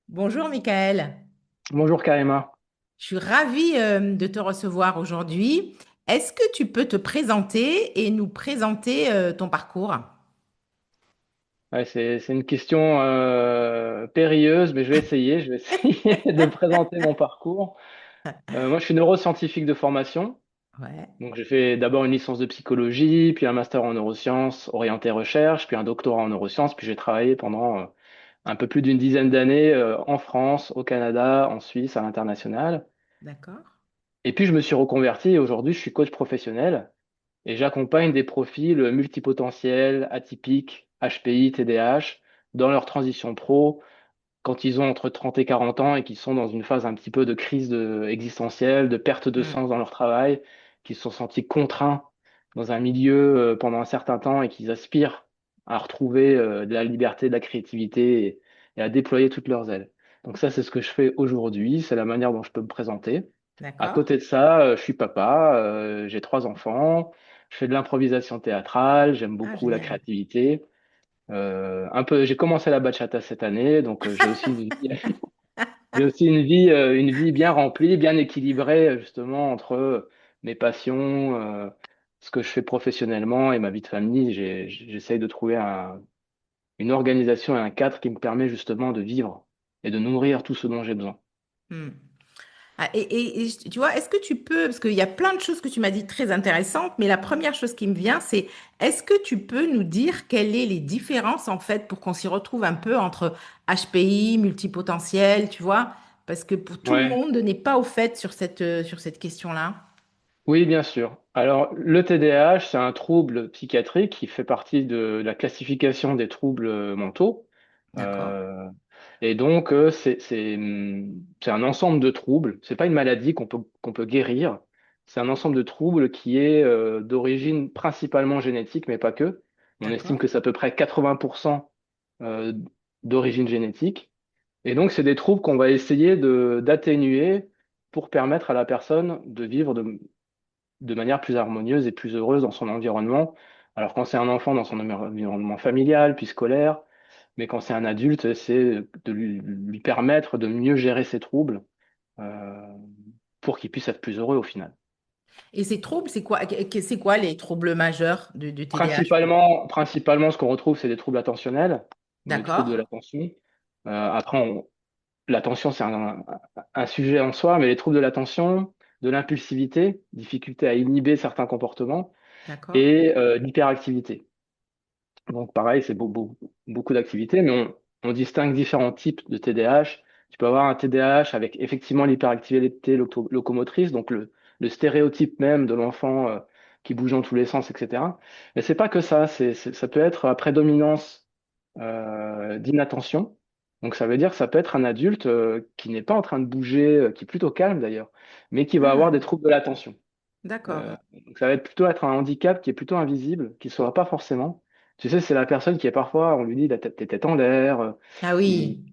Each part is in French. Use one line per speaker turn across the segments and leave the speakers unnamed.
Bonjour Michael,
Bonjour Karima.
je suis ravie de te recevoir aujourd'hui. Est-ce que tu peux te présenter et nous présenter ton parcours?
Ouais, c'est une question périlleuse, mais je vais essayer de présenter mon parcours. Moi, je suis neuroscientifique de formation.
Ouais,
Donc, j'ai fait d'abord une licence de psychologie, puis un master en neurosciences orienté recherche, puis un doctorat en neurosciences, puis j'ai travaillé pendant un peu plus d'une dizaine d'années en France, au Canada, en Suisse, à l'international.
d'accord.
Et puis, je me suis reconverti et aujourd'hui, je suis coach professionnel et j'accompagne des profils multipotentiels, atypiques, HPI, TDAH, dans leur transition pro, quand ils ont entre 30 et 40 ans et qu'ils sont dans une phase un petit peu de existentielle, de perte de
Hmm,
sens dans leur travail, qu'ils se sont sentis contraints dans un milieu pendant un certain temps et qu'ils aspirent à retrouver de la liberté, de la créativité et à déployer toutes leurs ailes. Donc ça, c'est ce que je fais aujourd'hui, c'est la manière dont je peux me présenter. À
d'accord.
côté de ça, je suis papa, j'ai trois enfants, je fais de l'improvisation théâtrale, j'aime
Ah,
beaucoup la
génial.
créativité. Un peu, j'ai commencé la bachata cette année, donc j'ai aussi une vie bien remplie, bien équilibrée, justement, entre mes passions, ce que je fais professionnellement et ma vie de famille. J'essaye de trouver une organisation et un cadre qui me permet justement de vivre et de nourrir tout ce dont j'ai besoin.
Hmm. Ah, tu vois, est-ce que tu peux, parce qu'il y a plein de choses que tu m'as dit très intéressantes, mais la première chose qui me vient, c'est est-ce que tu peux nous dire quelles sont les différences en fait pour qu'on s'y retrouve un peu entre HPI, multipotentiel, tu vois? Parce que pour tout le
Ouais.
monde n'est pas au fait sur cette question-là.
Oui, bien sûr. Alors, le TDAH, c'est un trouble psychiatrique qui fait partie de la classification des troubles mentaux.
D'accord.
Euh, et donc, c'est un ensemble de troubles. C'est pas une maladie qu'on peut guérir. C'est un ensemble de troubles qui est d'origine principalement génétique, mais pas que. On estime
D'accord.
que c'est à peu près 80% euh, d'origine génétique. Et donc, c'est des troubles qu'on va essayer d'atténuer pour permettre à la personne de vivre de manière plus harmonieuse et plus heureuse dans son environnement. Alors quand c'est un enfant, dans son environnement familial, puis scolaire, mais quand c'est un adulte, c'est de lui permettre de mieux gérer ses troubles euh, pour qu'il puisse être plus heureux au final.
Et ces troubles, c'est quoi les troubles majeurs du TDAH?
Principalement, ce qu'on retrouve, c'est des troubles attentionnels, ou les troubles de
D'accord.
l'attention. Après, l'attention, c'est un sujet en soi, mais les troubles de l'attention, de l'impulsivité, difficulté à inhiber certains comportements,
D'accord.
et l'hyperactivité. Donc pareil, c'est beaucoup d'activités, mais on distingue différents types de TDAH. Tu peux avoir un TDAH avec effectivement l'hyperactivité locomotrice, donc le stéréotype même de l'enfant qui bouge dans tous les sens, etc. Mais c'est pas que ça, ça peut être à prédominance d'inattention. Donc ça veut dire que ça peut être un adulte qui n'est pas en train de bouger, qui est plutôt calme d'ailleurs, mais qui va avoir des
Hmm,
troubles de l'attention.
d'accord.
Donc ça va être plutôt être un handicap qui est plutôt invisible, qui ne sera pas forcément. Tu sais, c'est la personne qui est parfois, on lui dit, t'es tête en l'air,
Ah
il,
oui.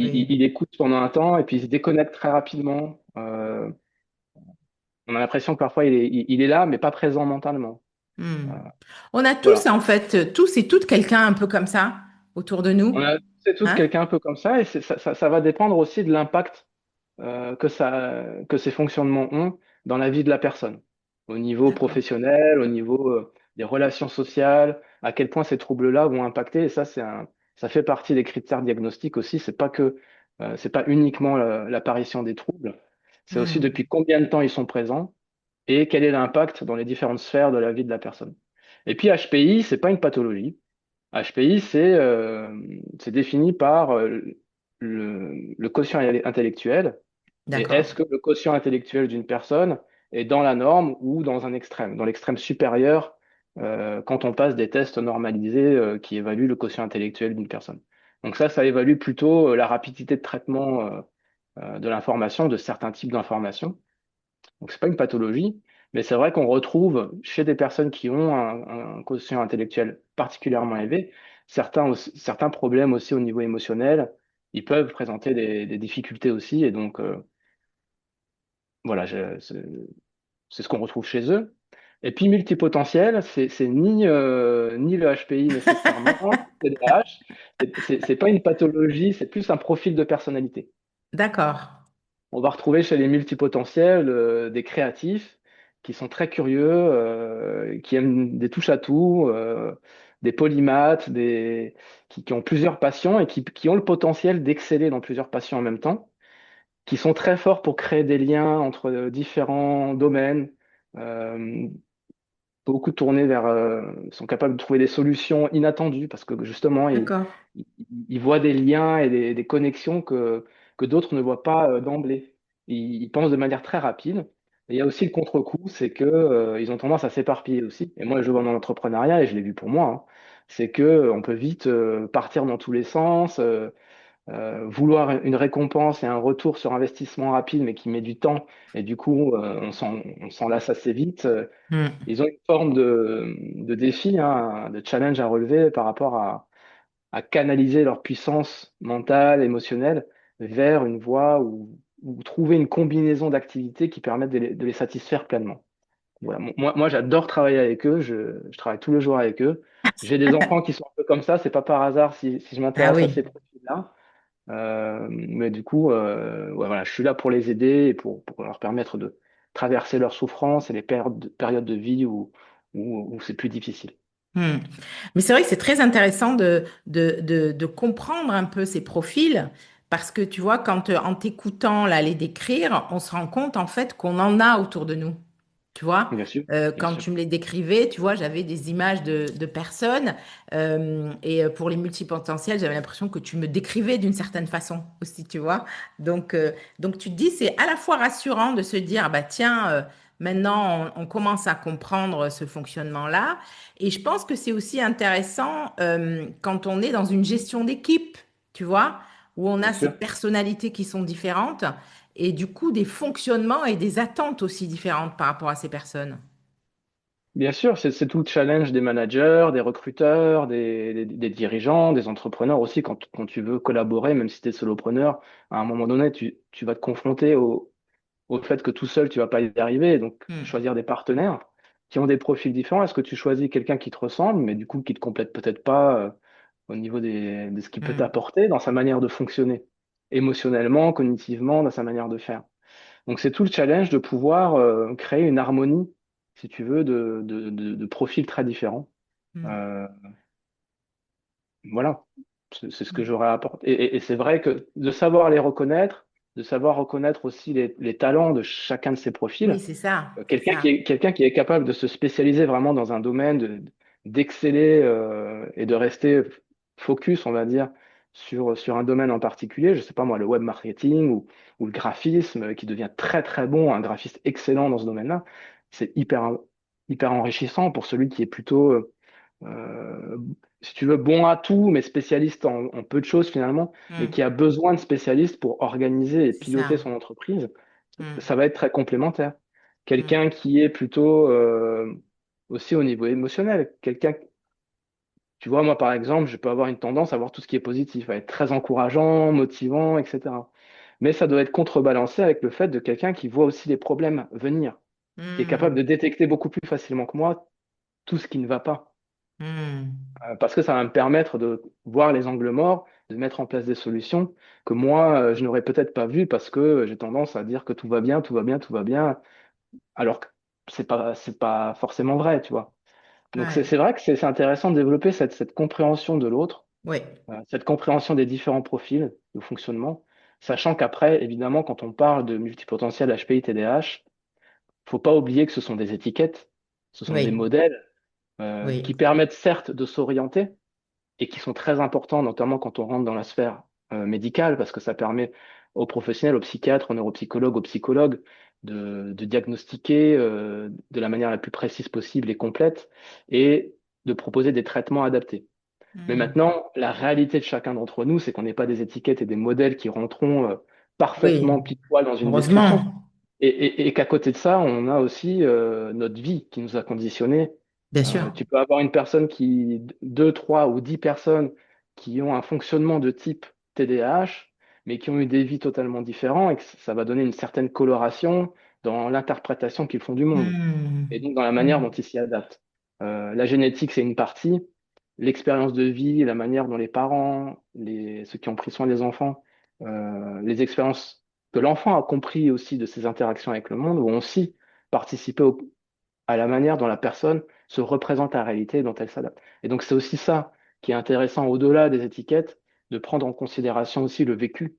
Oui.
il écoute pendant un temps et puis il se déconnecte très rapidement. On a l'impression que parfois il est là, mais pas présent mentalement.
Hmm.
Euh,
On a tous,
voilà.
en fait, tous et toutes quelqu'un un peu comme ça autour de
On
nous.
a c'est tous
Hein?
quelqu'un un peu comme ça et ça va dépendre aussi de l'impact que ces fonctionnements ont dans la vie de la personne, au niveau
D'accord.
professionnel, au niveau des relations sociales, à quel point ces troubles-là vont impacter. Et ça, ça fait partie des critères diagnostiques aussi. C'est pas uniquement l'apparition des troubles, c'est aussi
Hmm.
depuis combien de temps ils sont présents et quel est l'impact dans les différentes sphères de la vie de la personne. Et puis HPI, c'est pas une pathologie. HPI, c'est défini par le quotient intellectuel et
D'accord.
est-ce que le quotient intellectuel d'une personne est dans la norme ou dans un extrême, dans l'extrême supérieur, quand on passe des tests normalisés qui évaluent le quotient intellectuel d'une personne. Donc ça évalue plutôt la rapidité de traitement de l'information, de certains types d'informations. Donc c'est pas une pathologie, mais c'est vrai qu'on retrouve chez des personnes qui ont un quotient intellectuel particulièrement élevé, certains problèmes aussi au niveau émotionnel. Ils peuvent présenter des difficultés aussi, et donc voilà, c'est ce qu'on retrouve chez eux. Et puis multipotentiel, c'est ni le HPI nécessairement, ni le TDAH. C'est pas une pathologie, c'est plus un profil de personnalité.
D'accord.
On va retrouver chez les multipotentiels des créatifs qui sont très curieux, qui aiment des touches à tout, des polymathes, qui ont plusieurs passions et qui ont le potentiel d'exceller dans plusieurs passions en même temps, qui sont très forts pour créer des liens entre différents domaines, euh, beaucoup tournés vers, sont capables de trouver des solutions inattendues parce que justement,
D'accord.
ils- ils voient des liens et des connexions que d'autres ne voient pas d'emblée. Ils pensent de manière très rapide. Et il y a aussi le contre-coup, c'est que, ils ont tendance à s'éparpiller aussi. Et moi, je le vois dans l'entrepreneuriat et je l'ai vu pour moi, hein. C'est que on peut vite partir dans tous les sens, vouloir une récompense et un retour sur investissement rapide, mais qui met du temps. Et du coup, on s'en lasse assez vite.
Hmm.
Ils ont une forme de défi, hein, de challenge à relever par rapport à canaliser leur puissance mentale, émotionnelle vers une voie ou trouver une combinaison d'activités qui permettent de les satisfaire pleinement. Voilà. Moi, j'adore travailler avec eux, je travaille tous les jours avec eux. J'ai des enfants qui sont un peu comme ça, c'est pas par hasard si je
Ah
m'intéresse à
oui.
ces profils-là. Mais du coup, ouais, voilà, je suis là pour les aider et pour leur permettre de traverser leurs souffrances et les périodes de vie où c'est plus difficile.
Hmm. Mais c'est vrai que c'est très intéressant de comprendre un peu ces profils parce que tu vois, quand en t'écoutant là, les décrire, on se rend compte en fait qu'on en a autour de nous. Tu vois,
Bien sûr, bien
quand
sûr.
tu me les décrivais, tu vois, j'avais des images de personnes pour les multipotentiels, j'avais l'impression que tu me décrivais d'une certaine façon aussi, tu vois. Donc tu te dis, c'est à la fois rassurant de se dire, ah bah tiens, maintenant on commence à comprendre ce fonctionnement-là. Et je pense que c'est aussi intéressant quand on est dans une gestion d'équipe, tu vois, où on
Bien
a ces
sûr.
personnalités qui sont différentes et du coup des fonctionnements et des attentes aussi différentes par rapport à ces personnes.
Bien sûr, c'est tout le challenge des managers, des recruteurs, des dirigeants, des entrepreneurs aussi. Quand tu veux collaborer, même si tu es solopreneur, à un moment donné, tu vas te confronter au fait que tout seul, tu vas pas y arriver. Donc,
Hmm.
choisir des partenaires qui ont des profils différents. Est-ce que tu choisis quelqu'un qui te ressemble, mais du coup, qui te complète peut-être pas au niveau de ce qu'il peut
Hmm.
t'apporter dans sa manière de fonctionner, émotionnellement, cognitivement, dans sa manière de faire. Donc, c'est tout le challenge de pouvoir créer une harmonie, si tu veux, de profils très différents.
Hmm.
Euh, voilà, c'est ce que
Hmm.
j'aurais apporté. Et c'est vrai que de savoir les reconnaître, de savoir reconnaître aussi les talents de chacun de ces
Oui,
profils,
c'est ça, c'est
quelqu'un
ça.
quelqu'un qui est capable de se spécialiser vraiment dans un domaine, d'exceller et de rester focus, on va dire, sur un domaine en particulier, je sais pas moi, le web marketing ou le graphisme, qui devient très très bon, un graphiste excellent dans ce domaine-là, c'est hyper enrichissant pour celui qui est plutôt, euh, si tu veux, bon à tout, mais spécialiste en peu de choses finalement, mais
Hmm.
qui a besoin de spécialistes pour organiser et
C'est
piloter
ça.
son entreprise.
Hmm.
Ça va être très complémentaire.
Hmm.
Quelqu'un qui est plutôt aussi au niveau émotionnel. Quelqu'un, tu vois, moi par exemple, je peux avoir une tendance à voir tout ce qui est positif, à être très encourageant, motivant, etc. Mais ça doit être contrebalancé avec le fait de quelqu'un qui voit aussi les problèmes venir, qui est capable de
Hmm.
détecter beaucoup plus facilement que moi tout ce qui ne va pas.
Hmm.
Parce que ça va me permettre de voir les angles morts, de mettre en place des solutions que moi, je n'aurais peut-être pas vues parce que j'ai tendance à dire que tout va bien, tout va bien, tout va bien, alors que c'est pas forcément vrai, tu vois. Donc
Ouais.
c'est vrai que c'est intéressant de développer cette compréhension de l'autre,
Oui.
cette compréhension des différents profils de fonctionnement, sachant qu'après, évidemment, quand on parle de multipotentiel HPI, TDAH, faut pas oublier que ce sont des étiquettes, ce sont des
Oui.
modèles
Oui.
qui permettent certes de s'orienter et qui sont très importants, notamment quand on rentre dans la sphère médicale, parce que ça permet aux professionnels, aux psychiatres, aux neuropsychologues, aux psychologues de diagnostiquer de la manière la plus précise possible et complète et de proposer des traitements adaptés. Mais
Hmm.
maintenant, la réalité de chacun d'entre nous, c'est qu'on n'est pas des étiquettes et des modèles qui rentreront
Oui.
parfaitement pile poil dans une description.
Heureusement.
Et qu'à côté de ça, on a aussi notre vie qui nous a conditionnés.
Bien sûr.
Tu peux avoir une personne deux, trois ou 10 personnes qui ont un fonctionnement de type TDAH, mais qui ont eu des vies totalement différentes et que ça va donner une certaine coloration, dans l'interprétation qu'ils font du monde et
Hmm.
donc dans la manière dont
Hmm.
ils s'y adaptent. La génétique, c'est une partie. L'expérience de vie, la manière dont les parents, ceux qui ont pris soin des enfants, les expériences que l'enfant a compris aussi de ses interactions avec le monde, vont aussi participer à la manière dont la personne se représente la réalité et dont elle s'adapte. Et donc c'est aussi ça qui est intéressant au-delà des étiquettes, de prendre en considération aussi le vécu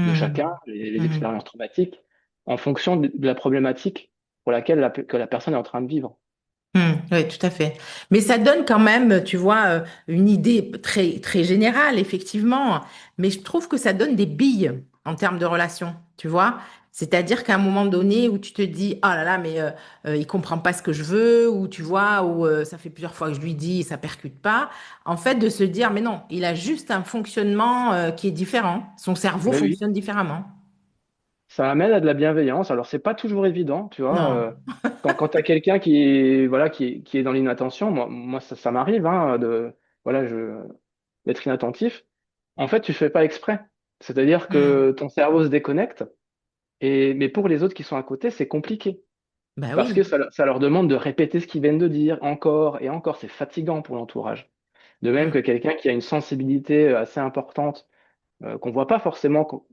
de chacun,
Hmm.
les
Hmm.
expériences traumatiques, en fonction de la problématique pour laquelle que la personne est en train de vivre.
Oui, tout à fait. Mais ça donne quand même, tu vois, une idée très, très générale, effectivement. Mais je trouve que ça donne des billes en termes de relation, tu vois. C'est-à-dire qu'à un moment donné où tu te dis, oh là là, mais il comprend pas ce que je veux, ou tu vois, ou ça fait plusieurs fois que je lui dis, et ça percute pas. En fait, de se dire, mais non, il a juste un fonctionnement qui est différent. Son cerveau
Ben oui,
fonctionne différemment.
ça amène à de la bienveillance. Alors, c'est pas toujours évident, tu vois.
Non.
Quand tu as quelqu'un qui est, voilà, qui est dans l'inattention, moi ça m'arrive hein, voilà, d'être inattentif. En fait, tu fais pas exprès. C'est-à-dire
Hmm.
que ton cerveau se déconnecte, mais pour les autres qui sont à côté, c'est compliqué.
Bah
Parce que
oui.
ça leur demande de répéter ce qu'ils viennent de dire encore et encore. C'est fatigant pour l'entourage. De même que
Hmm.
quelqu'un qui a une sensibilité assez importante, qu'on voit pas forcément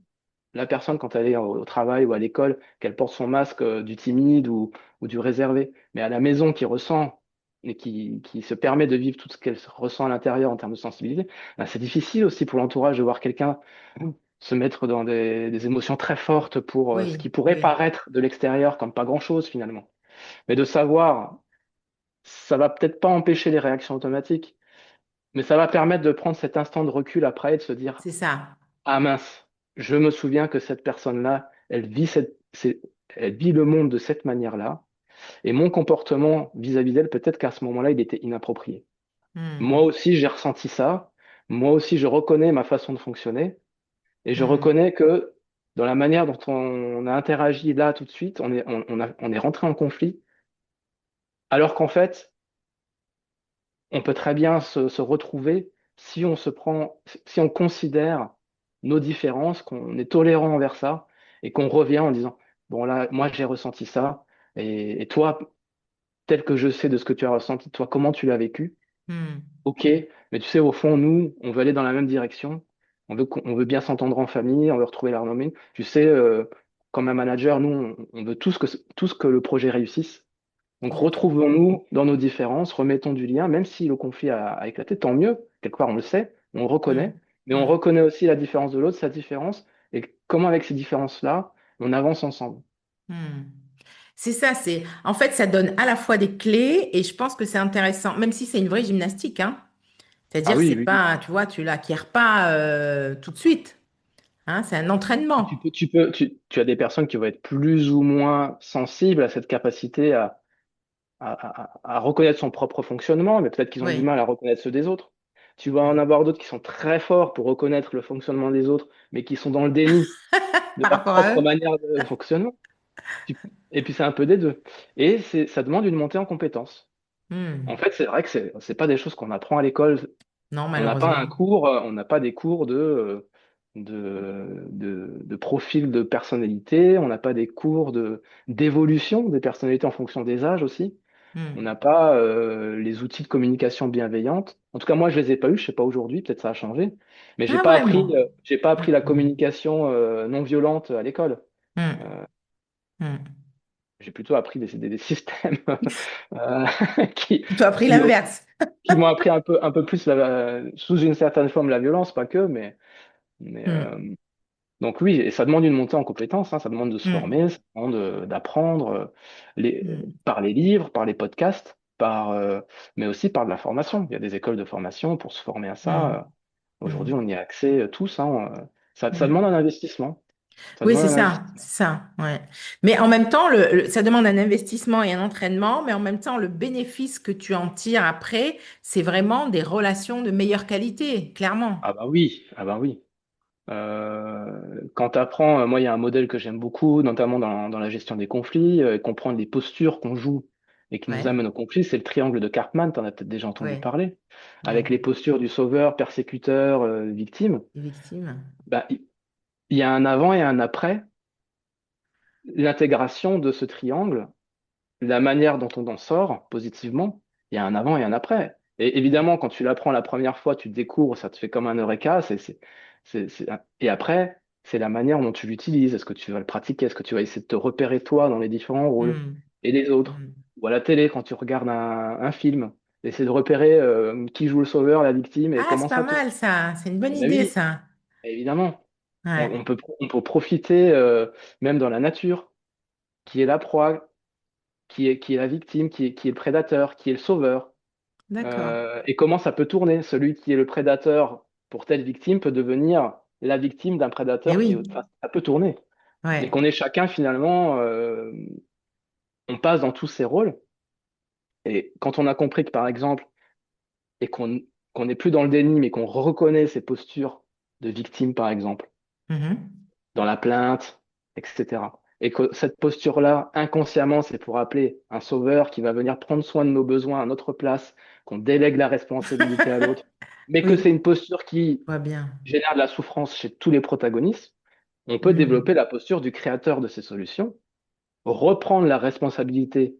la personne, quand elle est au travail ou à l'école, qu'elle porte son masque du timide ou du réservé, mais à la maison qui ressent et qui se permet de vivre tout ce qu'elle ressent à l'intérieur en termes de sensibilité, ben, c'est difficile aussi pour l'entourage de voir quelqu'un se mettre dans des émotions très fortes pour ce
Oui,
qui pourrait
oui.
paraître de l'extérieur comme pas grand-chose finalement. Mais de savoir, ça va peut-être pas empêcher les réactions automatiques, mais ça va permettre de prendre cet instant de recul après et de se dire,
C'est ça.
ah mince, je me souviens que cette personne-là, elle vit le monde de cette manière-là, et mon comportement vis-à-vis d'elle, peut-être qu'à ce moment-là, il était inapproprié. Moi
Hmm.
aussi, j'ai ressenti ça. Moi aussi, je reconnais ma façon de fonctionner, et je
Hmm.
reconnais que dans la manière dont on a interagi là tout de suite, on est rentré en conflit, alors qu'en fait, on peut très bien se retrouver si on se prend, si on considère nos différences, qu'on est tolérant envers ça et qu'on revient en disant, bon là, moi j'ai ressenti ça et toi, tel que je sais de ce que tu as ressenti, toi, comment tu l'as vécu?
Hmm.
Ok, mais tu sais, au fond, nous, on veut aller dans la même direction. On veut bien s'entendre en famille, on veut retrouver l'harmonie. Tu sais, comme un manager, nous, on veut tous que le projet réussisse. Donc
Exactement.
retrouvons-nous dans nos différences, remettons du lien, même si le conflit a éclaté, tant mieux. Quelque part, on le sait, on le
Hmm.
reconnaît, mais on
Hmm.
reconnaît aussi la différence de l'autre, sa différence, et comment avec ces différences-là, on avance ensemble.
Hmm. C'est ça, c'est en fait ça donne à la fois des clés et je pense que c'est intéressant, même si c'est une vraie gymnastique, hein.
Ah
C'est-à-dire
oui,
c'est
oui, oui.
pas, tu vois, tu l'acquiers pas tout de suite, hein, c'est un
Tu
entraînement.
peux, tu as des personnes qui vont être plus ou moins sensibles à cette capacité à reconnaître son propre fonctionnement, mais peut-être qu'ils ont du
Oui.
mal à reconnaître ceux des autres. Tu vas en
Oui.
avoir d'autres qui sont très forts pour reconnaître le fonctionnement des autres, mais qui sont dans le déni de
Par
leur
rapport à
propre
eux.
manière de fonctionnement. Et puis c'est un peu des deux. Et ça demande une montée en compétences. En
Hmm.
fait, c'est vrai que c'est pas des choses qu'on apprend à l'école.
Non,
On n'a pas un
malheureusement.
cours, on n'a pas des cours de profil de personnalité, on n'a pas des cours d'évolution des personnalités en fonction des âges aussi. On
Hmm.
n'a pas les outils de communication bienveillante. En tout cas, moi, je les ai pas eus. Je sais pas aujourd'hui, peut-être ça a changé. Mais
Ah ouais, moi.
j'ai pas appris la
Hmm.
communication non violente à l'école.
Hmm.
Euh,
Hmm.
j'ai plutôt appris des systèmes euh, qui,
Tu as appris
qui,
l'inverse.
qui m'ont appris un peu plus, sous une certaine forme, la violence, pas que, mais
Hmm.
donc oui, et ça demande une montée en compétences, hein, ça demande de se
Hmm.
former, ça demande d'apprendre
Hmm.
par les livres, par les podcasts, mais aussi par de la formation. Il y a des écoles de formation pour se former à ça.
Hmm.
Aujourd'hui,
Hmm.
on y a accès tous, hein, ça demande
Hmm.
un investissement. Ça
Oui,
demande un
c'est
investissement.
ça, ouais. Mais en même temps, ça demande un investissement et un entraînement, mais en même temps, le bénéfice que tu en tires après, c'est vraiment des relations de meilleure qualité, clairement.
Ah bah oui, ah bah oui. Quand tu apprends, moi il y a un modèle que j'aime beaucoup, notamment dans la gestion des conflits, comprendre les postures qu'on joue et qui nous
Ouais,
amènent au conflit, c'est le triangle de Karpman, tu en as peut-être déjà entendu
ouais,
parler, avec
ouais.
les postures du sauveur, persécuteur, victime.
Les victimes.
Bah, il y a un avant et un après, l'intégration de ce triangle, la manière dont on en sort positivement, il y a un avant et un après. Et évidemment, quand tu l'apprends la première fois, tu te découvres, ça te fait comme un eureka. Et après, c'est la manière dont tu l'utilises. Est-ce que tu vas le pratiquer? Est-ce que tu vas essayer de te repérer toi dans les différents rôles
Hmm.
et les autres?
Hmm.
Ou à la télé, quand tu regardes un film, essayer de repérer qui joue le sauveur, la victime et
Ah,
comment
c'est pas
ça tourne.
mal ça. C'est une bonne
Ben
idée
oui,
ça.
évidemment. On,
Ouais,
on peut, on peut profiter, même dans la nature, qui est la proie, qui est la victime, qui est le prédateur, qui est le sauveur.
d'accord.
Et comment ça peut tourner. Celui qui est le prédateur pour telle victime peut devenir la victime d'un
Eh
prédateur qui,
oui,
enfin, ça peut tourner. Et
ouais.
qu'on est chacun finalement, on passe dans tous ces rôles. Et quand on a compris que par exemple, et qu'on n'est plus dans le déni, mais qu'on reconnaît ces postures de victime par exemple,
Mhm.
dans la plainte, etc. Et que cette posture-là, inconsciemment, c'est pour appeler un sauveur qui va venir prendre soin de nos besoins à notre place, qu'on délègue la responsabilité à l'autre, mais que c'est
Oui,
une posture qui
je vois bien.
génère de la souffrance chez tous les protagonistes, on peut développer
Hmm.
la posture du créateur de ces solutions, reprendre la responsabilité,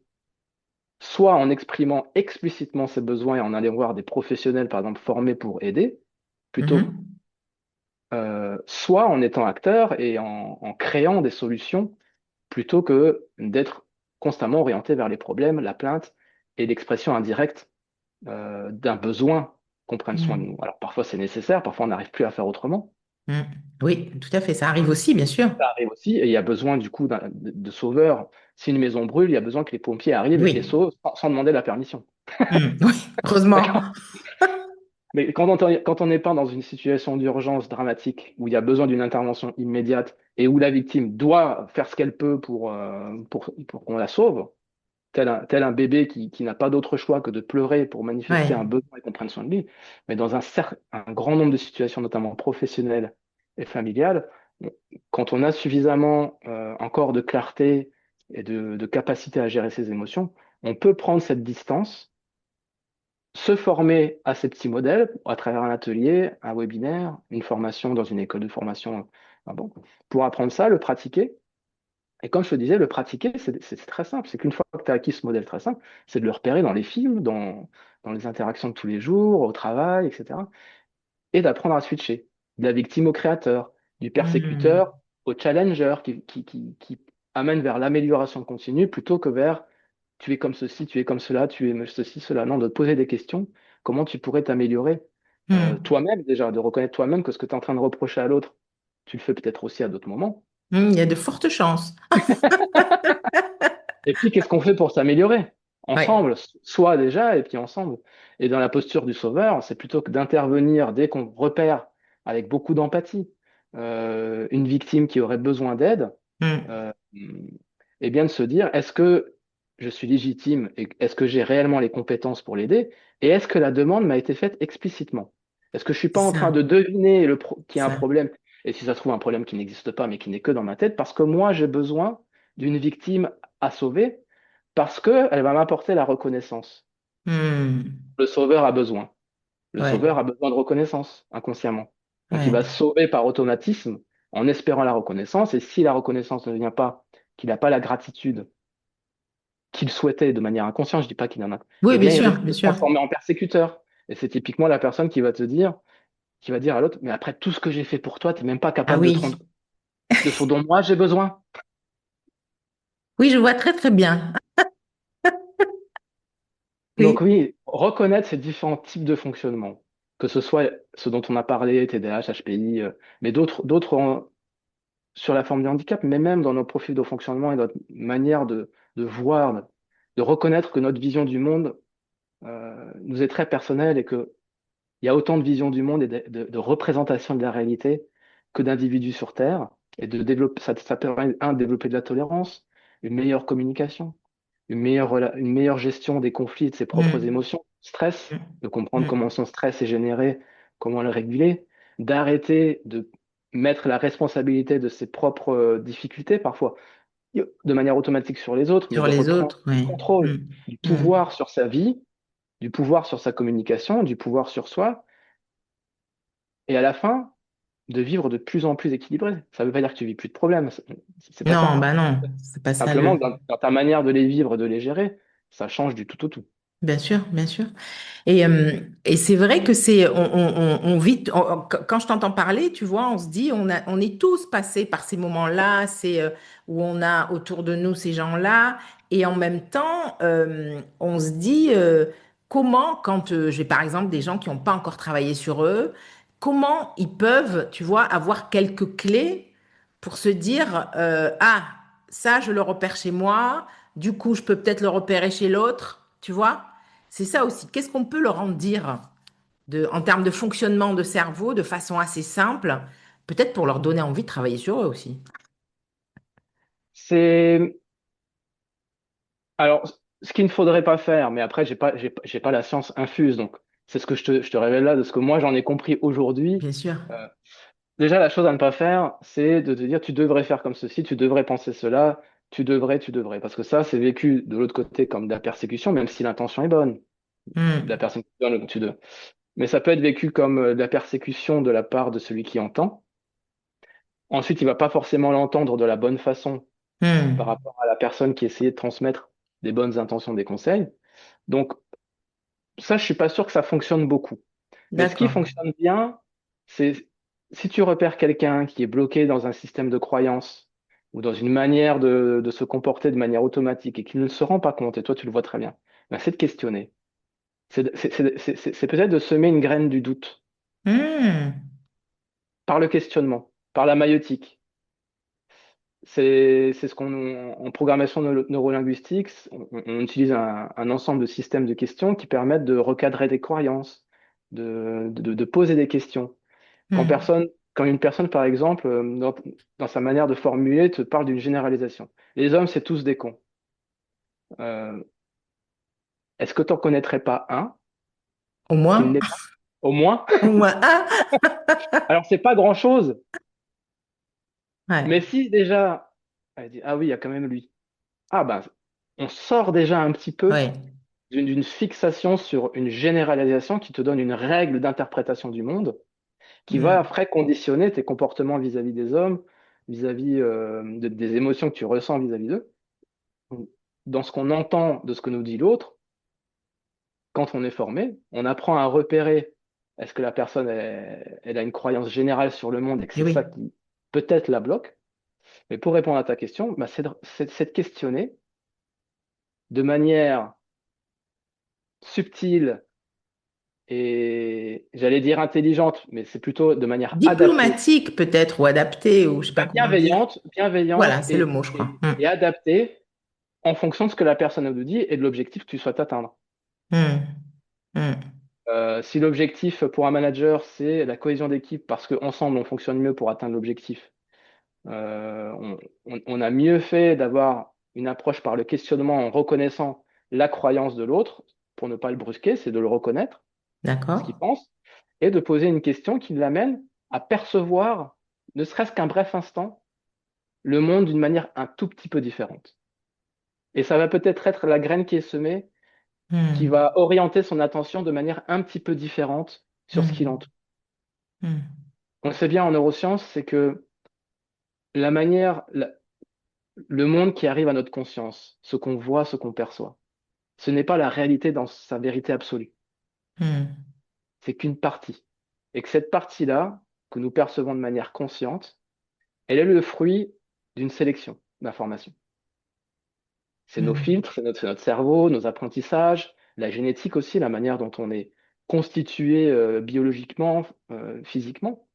soit en exprimant explicitement ses besoins et en allant voir des professionnels, par exemple, formés pour aider, plutôt,
Mhm.
soit en étant acteur et en créant des solutions plutôt que d'être constamment orienté vers les problèmes, la plainte et l'expression indirecte d'un besoin qu'on prenne soin de
Hmm.
nous. Alors parfois c'est nécessaire, parfois on n'arrive plus à faire autrement.
Hmm. Oui, tout à fait. Ça arrive aussi, bien sûr.
Ça arrive aussi, et il y a besoin du coup de sauveurs. Si une maison brûle, il y a besoin que les pompiers arrivent et
Oui.
sauvent sans demander la permission.
Hmm. Oui, heureusement.
D'accord? Mais quand on n'est pas dans une situation d'urgence dramatique, où il y a besoin d'une intervention immédiate et où la victime doit faire ce qu'elle peut pour qu'on la sauve, tel un bébé qui n'a pas d'autre choix que de pleurer pour manifester
Ouais.
un besoin et qu'on prenne soin de lui. Mais dans un grand nombre de situations, notamment professionnelles et familiales, on- quand on a suffisamment encore de clarté et de capacité à gérer ses émotions, on peut prendre cette distance, se former à ces petits modèles à travers un atelier, un webinaire, une formation dans une école de formation, bon, pour apprendre ça, le pratiquer et comme je te disais, le pratiquer, c'est très simple. C'est qu'une fois que tu as acquis ce modèle très simple, c'est de le repérer dans les films, dans les interactions de tous les jours, au travail, etc. Et d'apprendre à switcher. De la victime au créateur, du
Hmm.
persécuteur au challenger qui amène vers l'amélioration continue plutôt que vers tu es comme ceci, tu es comme cela, tu es ceci, cela. Non, de te poser des questions. Comment tu pourrais t'améliorer
Hmm.
toi-même déjà, de reconnaître toi-même que ce que tu es en train de reprocher à l'autre, tu le fais peut-être aussi à d'autres moments.
Hmm. Il y a de fortes chances.
Et puis, qu'est-ce qu'on fait pour s'améliorer?
Ouais.
Ensemble, soit déjà, et puis ensemble. Et dans la posture du sauveur, c'est plutôt que d'intervenir dès qu'on repère avec beaucoup d'empathie une victime qui aurait besoin d'aide,
Hmm.
euh, et bien de se dire, est-ce que je suis légitime et est-ce que j'ai réellement les compétences pour l'aider? Et est-ce que la demande m'a été faite explicitement? Est-ce que je suis pas
C'est
en train
ça.
de deviner qu'il y a un
Ça.
problème, et si ça se trouve un problème qui n'existe pas, mais qui n'est que dans ma tête, parce que moi, j'ai besoin d'une victime à sauver, parce qu'elle va m'apporter la reconnaissance.
Hmm.
Le sauveur a besoin. Le
Ouais.
sauveur a besoin de reconnaissance, inconsciemment. Donc il
Ouais.
va sauver par automatisme en espérant la reconnaissance, et si la reconnaissance ne vient pas, qu'il n'a pas la gratitude qu'il souhaitait de manière inconsciente, je dis pas qu'il en a,
Oui,
eh
bien
bien, il
sûr,
risque
bien
de se
sûr.
transformer en persécuteur. Et c'est typiquement la personne qui va dire à l'autre, mais après tout ce que j'ai fait pour toi, tu n'es même pas
Ah
capable de te rendre
oui.
compte de ce dont moi j'ai besoin.
Oui, je vois très, très bien.
Donc
Oui.
oui, reconnaître ces différents types de fonctionnement, que ce soit ce dont on a parlé, TDAH, HPI, mais d'autres sur la forme du handicap, mais même dans nos profils de fonctionnement et notre manière de voir, de reconnaître que notre vision du monde nous est très personnelle et qu'il y a autant de visions du monde et de représentations de la réalité que d'individus sur Terre. Et de développer, ça permet, de développer de la tolérance, une meilleure communication, une meilleure gestion des conflits et de ses propres
Hmm.
émotions, stress, de comprendre
Hmm.
comment son stress est généré, comment le réguler, d'arrêter de mettre la responsabilité de ses propres difficultés, parfois de manière automatique sur les autres, mais
Sur
de
les
reprendre
autres,
le
oui.
contrôle
Hmm.
du
Hmm.
pouvoir sur sa vie, du pouvoir sur sa communication, du pouvoir sur soi. Et à la fin, de vivre de plus en plus équilibrés. Ça ne veut pas dire que tu vis plus de problèmes, c'est pas
Non,
ça.
bah non, c'est pas ça
Simplement,
le.
dans ta manière de les vivre, de les gérer, ça change du tout au tout.
Bien sûr, bien sûr. Et c'est vrai que on vit, quand je t'entends parler, tu vois, on se dit, on est tous passés par ces moments-là, où on a autour de nous ces gens-là, et en même temps, on se dit, comment, quand j'ai par exemple des gens qui n'ont pas encore travaillé sur eux, comment ils peuvent, tu vois, avoir quelques clés pour se dire, ah, ça, je le repère chez moi, du coup, je peux peut-être le repérer chez l'autre, tu vois? C'est ça aussi. Qu'est-ce qu'on peut leur en dire en termes de fonctionnement de cerveau de façon assez simple, peut-être pour leur donner envie de travailler sur eux aussi.
C'est alors ce qu'il ne faudrait pas faire, mais après j'ai pas la science infuse, donc c'est ce que je te révèle là de ce que moi j'en ai compris aujourd'hui.
Bien sûr.
Euh, Déjà la chose à ne pas faire, c'est de te dire tu devrais faire comme ceci, tu devrais penser cela, tu devrais, parce que ça c'est vécu de l'autre côté comme de la persécution, même si l'intention est bonne, de la
Hmm.
personne qui donne le tu devrais. Mais ça peut être vécu comme de la persécution de la part de celui qui entend. Ensuite, il va pas forcément l'entendre de la bonne façon par
Hmm.
rapport à la personne qui essayait de transmettre des bonnes intentions, des conseils. Donc, ça, je suis pas sûr que ça fonctionne beaucoup. Mais ce qui
D'accord.
fonctionne bien, c'est si tu repères quelqu'un qui est bloqué dans un système de croyance ou dans une manière de se comporter de manière automatique et qui ne se rend pas compte, et toi tu le vois très bien, ben, c'est de questionner. C'est peut-être de semer une graine du doute
Hmm.
par le questionnement, par la maïotique. C'est ce qu'on, en programmation neurolinguistique, on utilise un ensemble de systèmes de questions qui permettent de recadrer des croyances, de poser des questions.
Hmm.
Quand une personne, par exemple, dans sa manière de formuler, te parle d'une généralisation. Les hommes, c'est tous des cons. Euh, Est-ce que tu n'en connaîtrais pas un
Au
qui ne
moins,
l'est pas? Au moins.
au moins un.
Alors, c'est pas grand-chose, mais
Ouais.
si déjà, elle dit, ah oui, il y a quand même lui. Ah ben, on sort déjà un petit peu
Ouais.
d'une fixation sur une généralisation qui te donne une règle d'interprétation du monde, qui va
Hmm.
après conditionner tes comportements vis-à-vis des hommes, vis-à-vis des émotions que tu ressens vis-à-vis d'eux. Dans ce qu'on entend de ce que nous dit l'autre, quand on est formé, on apprend à repérer est-ce que la personne elle a une croyance générale sur le monde et que
Et
c'est
oui.
ça qui peut-être la bloque. Mais pour répondre à ta question, bah, c'est de questionner de manière subtile et j'allais dire intelligente, mais c'est plutôt de manière adaptée,
Diplomatique peut-être ou adapté ou je sais pas
bah,
comment dire.
bienveillante
Voilà, c'est le mot, je crois. Hmm.
et adaptée en fonction de ce que la personne nous dit et de l'objectif que tu souhaites atteindre.
Hmm. Hmm.
Si l'objectif pour un manager, c'est la cohésion d'équipe parce qu'ensemble, on fonctionne mieux pour atteindre l'objectif, on a mieux fait d'avoir une approche par le questionnement en reconnaissant la croyance de l'autre, pour ne pas le brusquer, c'est de le reconnaître, ce
D'accord.
qu'il pense, et de poser une question qui l'amène à percevoir, ne serait-ce qu'un bref instant, le monde d'une manière un tout petit peu différente. Et ça va peut-être être la graine qui est semée, qui
Hmm.
va orienter son attention de manière un petit peu différente sur ce qui
Hmm.
l'entoure.
Hmm.
On le sait bien en neurosciences, c'est que la manière, le monde qui arrive à notre conscience, ce qu'on voit, ce qu'on perçoit, ce n'est pas la réalité dans sa vérité absolue.
Hmm.
C'est qu'une partie. Et que cette partie-là, que nous percevons de manière consciente, elle est le fruit d'une sélection d'informations. C'est nos
Hmm.
filtres, c'est notre cerveau, nos apprentissages, la génétique aussi, la manière dont on est constitué biologiquement, physiquement.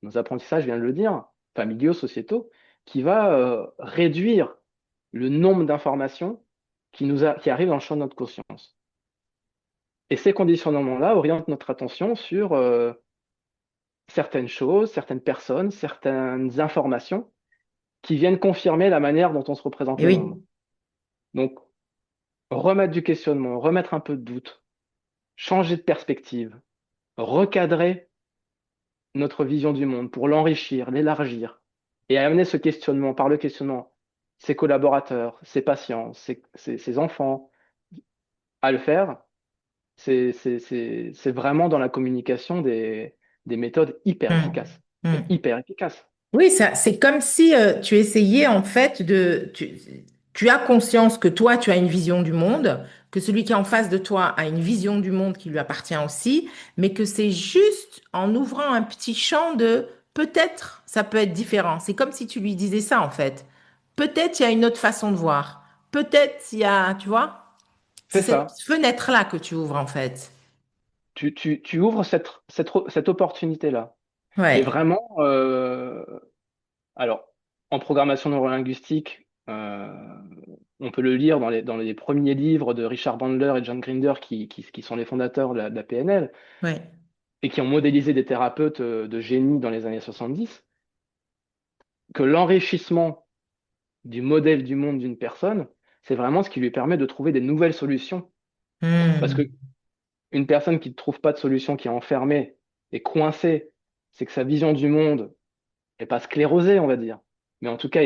Nos apprentissages, je viens de le dire, familiaux, sociétaux, qui va réduire le nombre d'informations qui arrivent dans le champ de notre conscience. Et ces conditionnements-là orientent notre attention sur certaines choses, certaines personnes, certaines informations qui viennent confirmer la manière dont on se représente
Et
le monde.
oui.
Donc, remettre du questionnement, remettre un peu de doute, changer de perspective, recadrer notre vision du monde pour l'enrichir, l'élargir et amener ce questionnement par le questionnement, ses collaborateurs, ses patients, ses enfants à le faire, c'est vraiment dans la communication des méthodes hyper
Hmm.
efficaces. C'est
Hmm.
hyper efficace.
Oui, ça, c'est comme si tu essayais en fait tu as conscience que toi, tu as une vision du monde, que celui qui est en face de toi a une vision du monde qui lui appartient aussi, mais que c'est juste en ouvrant un petit champ de peut-être ça peut être différent. C'est comme si tu lui disais ça en fait. Peut-être il y a une autre façon de voir. Peut-être il y a, tu vois, c'est
C'est
cette
ça.
fenêtre-là que tu ouvres en fait.
Tu ouvres cette opportunité-là. Et
Ouais,
vraiment, alors, en programmation neurolinguistique, on peut le lire dans les premiers livres de Richard Bandler et John Grinder, qui sont les fondateurs de la PNL,
ouais.
et qui ont modélisé des thérapeutes de génie dans les années 70, que l'enrichissement du modèle du monde d'une personne, c'est vraiment ce qui lui permet de trouver des nouvelles solutions. Parce que
Hmm.
une personne qui ne trouve pas de solution, qui est enfermée et coincée, c'est que sa vision du monde n'est pas sclérosée, on va dire. Mais en tout cas,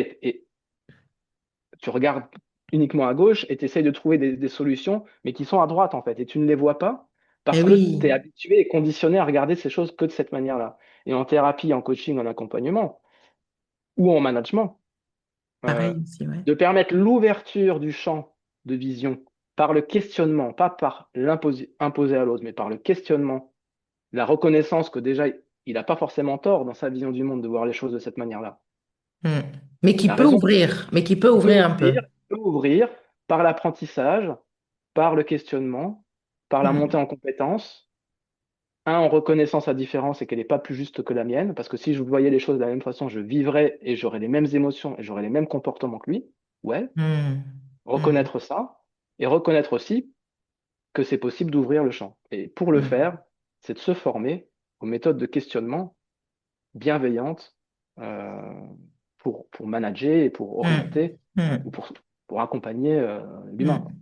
tu regardes uniquement à gauche et tu essayes de trouver des solutions, mais qui sont à droite, en fait. Et tu ne les vois pas
Eh
parce que tu es
oui,
habitué et conditionné à regarder ces choses que de cette manière-là. Et en thérapie, en coaching, en accompagnement ou en management, euh,
pareil aussi, ouais.
de permettre l'ouverture du champ de vision par le questionnement, pas par imposer à l'autre, mais par le questionnement, la reconnaissance que déjà, il n'a pas forcément tort dans sa vision du monde de voir les choses de cette manière-là.
Hmm. Mais qui
La
peut
raison
ouvrir, mais qui peut
peut
ouvrir un peu.
ouvrir, peut ouvrir par l'apprentissage, par le questionnement, par la montée
Hmm.
en compétences. En reconnaissant sa différence et qu'elle n'est pas plus juste que la mienne, parce que si je voyais les choses de la même façon, je vivrais et j'aurais les mêmes émotions et j'aurais les mêmes comportements que lui. Ouais,
Hmm. Hmm.
reconnaître ça et reconnaître aussi que c'est possible d'ouvrir le champ. Et pour le
Hmm.
faire, c'est de se former aux méthodes de questionnement bienveillantes euh, pour manager et pour
Hmm.
orienter ou
Hmm.
pour accompagner l'humain.
Hmm.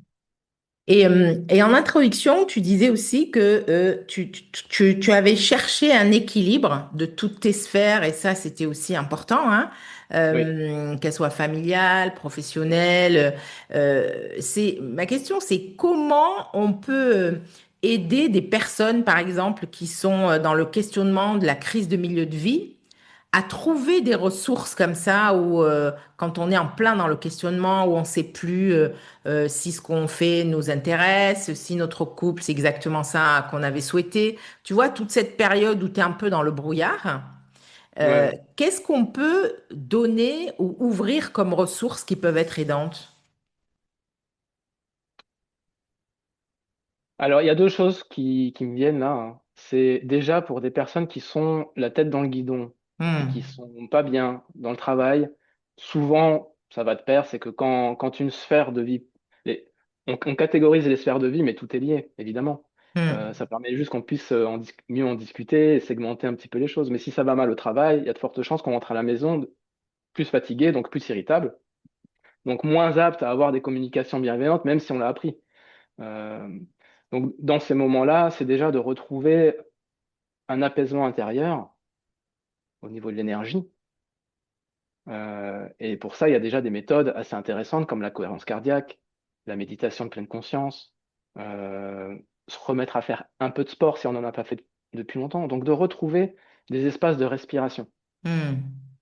Et en introduction, tu disais aussi que tu avais cherché un équilibre de toutes tes sphères, et ça, c'était aussi important, hein,
Oui,
qu'elles soient familiales, professionnelles. Ma question, c'est comment on peut aider des personnes, par exemple, qui sont dans le questionnement de la crise de milieu de vie, à trouver des ressources comme ça où quand on est en plein dans le questionnement, où on ne sait plus si ce qu'on fait nous intéresse, si notre couple c'est exactement ça qu'on avait souhaité. Tu vois, toute cette période où tu es un peu dans le brouillard,
ouais, ouais.
qu'est-ce qu'on peut donner ou ouvrir comme ressources qui peuvent être aidantes?
Alors, il y a deux choses qui me viennent là, hein. C'est déjà pour des personnes qui sont la tête dans le guidon et qui
Hmm,
sont pas bien dans le travail. Souvent, ça va de pair, c'est que quand une sphère de vie, on catégorise les sphères de vie, mais tout est lié, évidemment.
hmm,
Ça permet juste qu'on puisse mieux en discuter et segmenter un petit peu les choses. Mais si ça va mal au travail, il y a de fortes chances qu'on rentre à la maison plus fatigué, donc plus irritable, donc moins apte à avoir des communications bienveillantes, même si on l'a appris. Euh, donc, dans ces moments-là, c'est déjà de retrouver un apaisement intérieur au niveau de l'énergie. Et pour ça, il y a déjà des méthodes assez intéressantes comme la cohérence cardiaque, la méditation de pleine conscience, euh, se remettre à faire un peu de sport si on n'en a pas fait depuis longtemps. Donc, de retrouver des espaces de respiration,
hmm.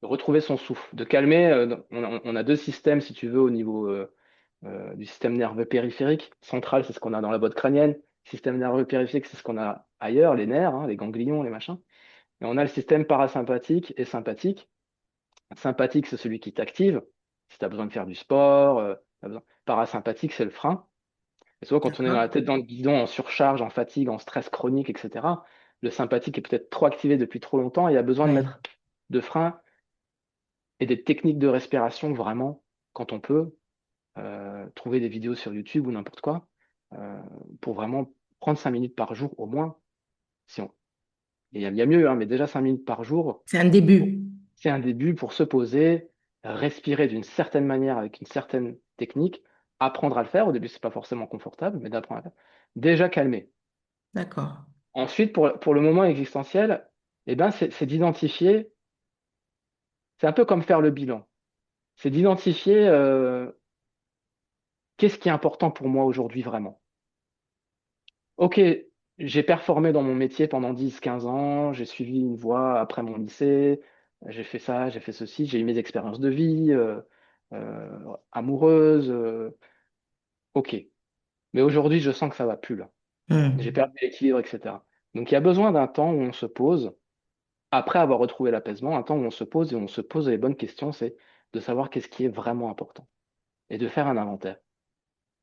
de retrouver son souffle, de calmer. On a deux systèmes, si tu veux, au niveau du système nerveux périphérique. Central, c'est ce qu'on a dans la boîte crânienne. Système nerveux périphérique, c'est ce qu'on a ailleurs, les nerfs, hein, les ganglions, les machins. Et on a le système parasympathique et sympathique. Sympathique, c'est celui qui t'active. Si tu as besoin de faire du sport, parasympathique, c'est le frein. Et souvent, quand on est dans
D'accord.
la tête dans le guidon, en surcharge, en fatigue, en stress chronique, etc., le sympathique est peut-être trop activé depuis trop longtemps et a besoin de
Ouais.
mettre de frein et des techniques de respiration vraiment, quand on peut, trouver des vidéos sur YouTube ou n'importe quoi, euh, pour vraiment prendre 5 minutes par jour au moins. Si on... Et il y a mieux, hein, mais déjà 5 minutes par jour,
C'est un début.
c'est un début pour se poser, respirer d'une certaine manière avec une certaine technique, apprendre à le faire. Au début, c'est pas forcément confortable, mais d'apprendre à le faire. Déjà calmer.
D'accord.
Ensuite, pour le moment existentiel, eh ben, c'est d'identifier, c'est un peu comme faire le bilan. C'est d'identifier qu'est-ce qui est important pour moi aujourd'hui vraiment. Ok, j'ai performé dans mon métier pendant 10, 15 ans, j'ai suivi une voie après mon lycée, j'ai fait ça, j'ai fait ceci, j'ai eu mes expériences de vie, amoureuses, ok. Mais aujourd'hui, je sens que ça va plus là. J'ai
Hmm.
perdu l'équilibre, etc. Donc il y a besoin d'un temps où on se pose, après avoir retrouvé l'apaisement, un temps où on se pose et on se pose les bonnes questions, c'est de savoir qu'est-ce qui est vraiment important et de faire un inventaire.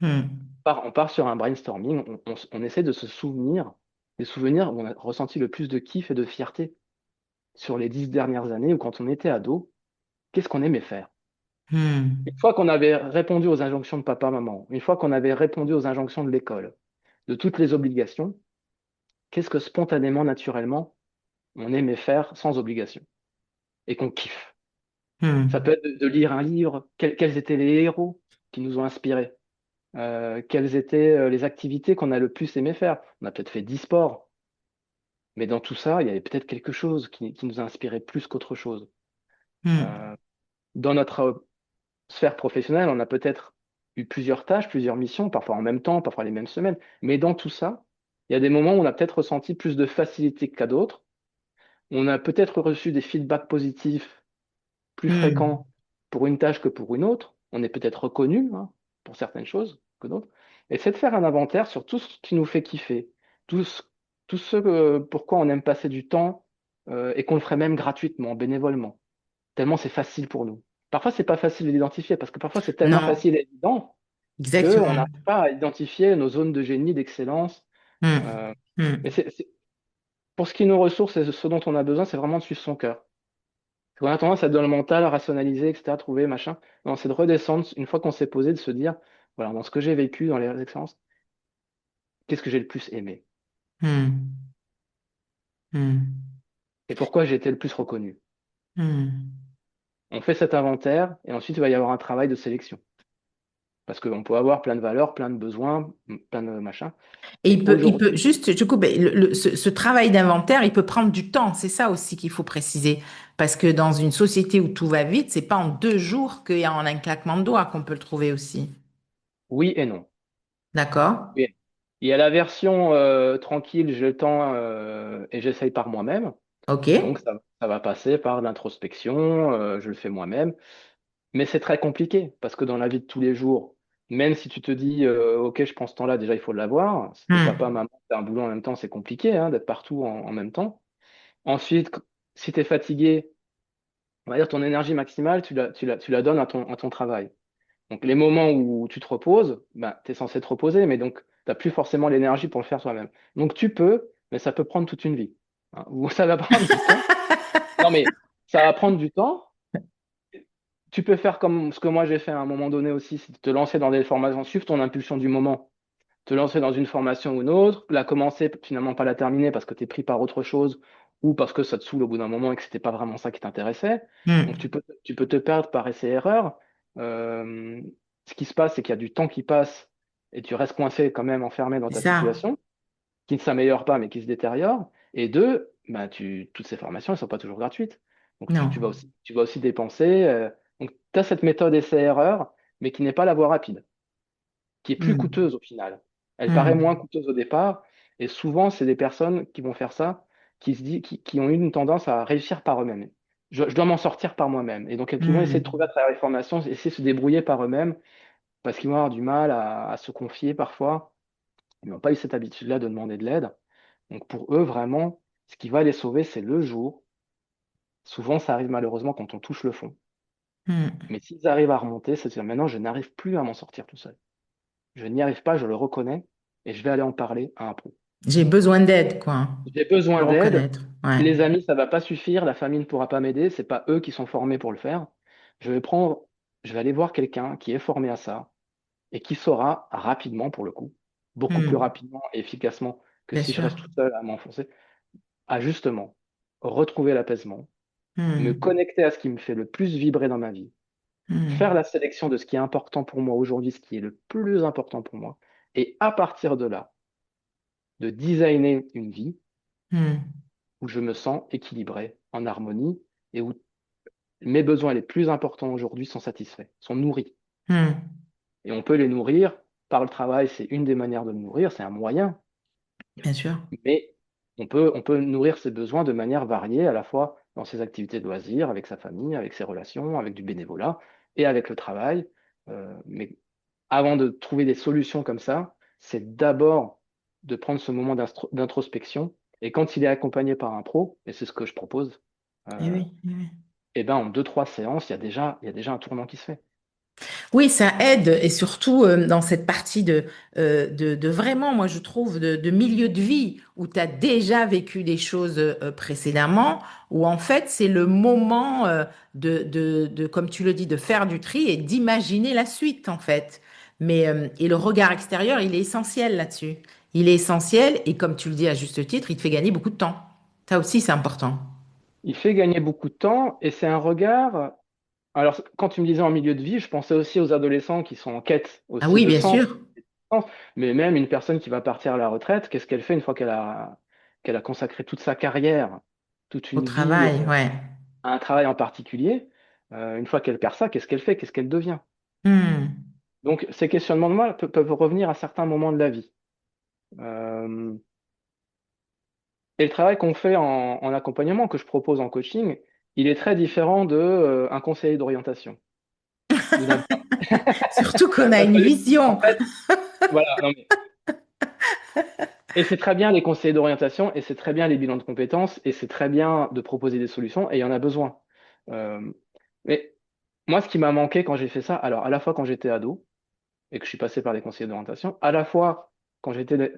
Hmm.
On part sur un brainstorming, on essaie de se souvenir des souvenirs où on a ressenti le plus de kiff et de fierté sur les 10 dernières années ou quand on était ado, qu'est-ce qu'on aimait faire? Une
Hmm.
fois qu'on avait répondu aux injonctions de papa, maman, une fois qu'on avait répondu aux injonctions de l'école, de toutes les obligations, qu'est-ce que spontanément, naturellement, on aimait faire sans obligation et qu'on kiffe? Ça peut
Hmm.
être de lire un livre, quels étaient les héros qui nous ont inspirés, quelles étaient les activités qu'on a le plus aimé faire. On a peut-être fait 10 sports, mais dans tout ça, il y avait peut-être quelque chose qui nous a inspiré plus qu'autre chose.
Hmm.
Euh, dans notre sphère professionnelle, on a peut-être eu plusieurs tâches, plusieurs missions, parfois en même temps, parfois les mêmes semaines. Mais dans tout ça, il y a des moments où on a peut-être ressenti plus de facilité qu'à d'autres. On a peut-être reçu des feedbacks positifs plus
Hmm.
fréquents pour une tâche que pour une autre. On est peut-être reconnu hein, pour certaines choses que d'autres. Et c'est de faire un inventaire sur tout ce qui nous fait kiffer, tout ce, tout ce pourquoi on aime passer du temps et qu'on le ferait même gratuitement, bénévolement tellement c'est facile pour nous. Parfois, c'est pas facile de l'identifier parce que parfois, c'est tellement
Non,
facile et évident qu'on
exactement.
n'arrive pas à identifier nos zones de génie, d'excellence.
Hmm.
Euh, mais
Hmm.
pour ce qui nous ressource et ce dont on a besoin, c'est vraiment de suivre son cœur. On a tendance à être dans le mental, à rationaliser, etc., trouver, machin. Non, c'est de redescendre une fois qu'on s'est posé, de se dire, voilà, dans ce que j'ai vécu, dans les expériences, qu'est-ce que j'ai le plus aimé
Hmm. Hmm.
et pourquoi j'ai été le plus reconnu.
Hmm.
On fait cet inventaire et ensuite il va y avoir un travail de sélection. Parce qu'on peut avoir plein de valeurs, plein de besoins, plein de machins.
Et
Mais
il peut
aujourd'hui,
juste, je coupe, ce travail d'inventaire, il peut prendre du temps. C'est ça aussi qu'il faut préciser. Parce que dans une société où tout va vite, c'est pas en 2 jours qu'il y a en un claquement de doigts qu'on peut le trouver aussi.
oui et non.
D'accord?
Oui. Il y a la version tranquille, je le tends et j'essaye par moi-même.
OK?
Donc ça va passer par l'introspection, je le fais moi-même. Mais c'est très compliqué parce que dans la vie de tous les jours, même si tu te dis OK, je prends ce temps-là, déjà il faut l'avoir. Si t'es papa,
Hmm.
maman, t'as un boulot en même temps, c'est compliqué hein, d'être partout en même temps. Ensuite, si tu es fatigué, on va dire ton énergie maximale, tu la donnes à ton travail. Donc les moments où tu te reposes, ben, tu es censé te reposer, mais donc tu n'as plus forcément l'énergie pour le faire toi-même. Donc tu peux, mais ça peut prendre toute une vie. Hein, ou ça va prendre du temps. Non, mais ça va prendre du temps. Tu peux faire comme ce que moi j'ai fait à un moment donné aussi, c'est de te lancer dans des formations, suivre ton impulsion du moment, te lancer dans une formation ou une autre, la commencer, finalement pas la terminer parce que tu es pris par autre chose ou parce que ça te saoule au bout d'un moment et que c'était pas vraiment ça qui t'intéressait. Donc
Hmm.
tu peux te perdre par essai-erreur. Euh, ce qui se passe, c'est qu'il y a du temps qui passe et tu restes coincé quand même enfermé dans
C'est
ta
ça.
situation, qui ne s'améliore pas mais qui se détériore. Et deux, bah, toutes ces formations, elles ne sont pas toujours gratuites. Donc
Non.
tu vas aussi dépenser. Donc tu as cette méthode essai-erreur, mais qui n'est pas la voie rapide qui est plus
Hmm.
coûteuse au final. Elle paraît moins
Hmm.
coûteuse au départ, et souvent, c'est des personnes qui vont faire ça, qui ont eu une tendance à réussir par eux-mêmes. Je dois m'en sortir par moi-même. Et donc, qui vont essayer de
Hmm.
trouver à travers les formations, essayer de se débrouiller par eux-mêmes, parce qu'ils vont avoir du mal à se confier parfois. Ils n'ont pas eu cette habitude-là de demander de l'aide. Donc, pour eux, vraiment, ce qui va les sauver, c'est le jour. Souvent, ça arrive malheureusement quand on touche le fond.
Hmm.
Mais s'ils arrivent à remonter, c'est de dire maintenant, je n'arrive plus à m'en sortir tout seul. Je n'y arrive pas, je le reconnais, et je vais aller en parler à un pro.
J'ai besoin d'aide, quoi.
J'ai
Le
besoin d'aide.
reconnaître. Ouais.
Les amis, ça va pas suffire. La famille ne pourra pas m'aider. C'est pas eux qui sont formés pour le faire. Je vais prendre, je vais aller voir quelqu'un qui est formé à ça et qui saura rapidement, pour le coup, beaucoup plus
Hmm.
rapidement et efficacement que
Bien
si je
sûr.
reste tout seul à m'enfoncer, à justement retrouver l'apaisement, me
Hmm.
connecter à ce qui me fait le plus vibrer dans ma vie, faire
Hmm.
la sélection de ce qui est important pour moi aujourd'hui, ce qui est le plus important pour moi, et à partir de là, de designer une vie
Hmm.
où je me sens équilibré, en harmonie, et où mes besoins les plus importants aujourd'hui sont satisfaits, sont nourris.
Hmm.
Et on peut les nourrir par le travail, c'est une des manières de le nourrir, c'est un moyen.
Bien sûr.
Mais on peut nourrir ses besoins de manière variée, à la fois dans ses activités de loisirs, avec sa famille, avec ses relations, avec du bénévolat et avec le travail. Mais avant de trouver des solutions comme ça, c'est d'abord de prendre ce moment d'introspection. Et quand il est accompagné par un pro, et c'est ce que je propose,
Eh
euh,
oui, eh oui.
eh ben, en deux, trois séances, il y a déjà un tournant qui se fait.
Oui, ça aide et surtout dans cette partie de vraiment, moi je trouve, de milieu de vie où tu as déjà vécu des choses précédemment, où en fait c'est le moment comme tu le dis, de faire du tri et d'imaginer la suite en fait. Et le regard extérieur, il est essentiel là-dessus. Il est essentiel et comme tu le dis à juste titre, il te fait gagner beaucoup de temps. Ça aussi, c'est important.
Il fait gagner beaucoup de temps et c'est un regard. Alors, quand tu me disais en milieu de vie, je pensais aussi aux adolescents qui sont en quête
Ah
aussi
oui,
de
bien
sens.
sûr,
Mais même une personne qui va partir à la retraite, qu'est-ce qu'elle fait une fois qu'elle a consacré toute sa carrière, toute
au
une vie
travail, ouais.
à un travail en particulier? Une fois qu'elle perd ça, qu'est-ce qu'elle fait? Qu'est-ce qu'elle devient?
Hmm.
Donc, ces questionnements de moi peuvent revenir à certains moments de la vie. Euh, et le travail qu'on fait en accompagnement, que je propose en coaching, il est très différent de, un conseiller d'orientation. Vous n'avez pas-
Surtout qu'on a
Parce
une
que, en
vision.
fait, voilà, non, mais et c'est très bien les conseillers d'orientation, et c'est très bien les bilans de compétences, et c'est très bien de proposer des solutions, et il y en a besoin. Euh, mais moi, ce qui m'a manqué quand j'ai fait ça, alors à la fois quand j'étais ado, et que je suis passé par des conseillers d'orientation, à la fois quand j'étais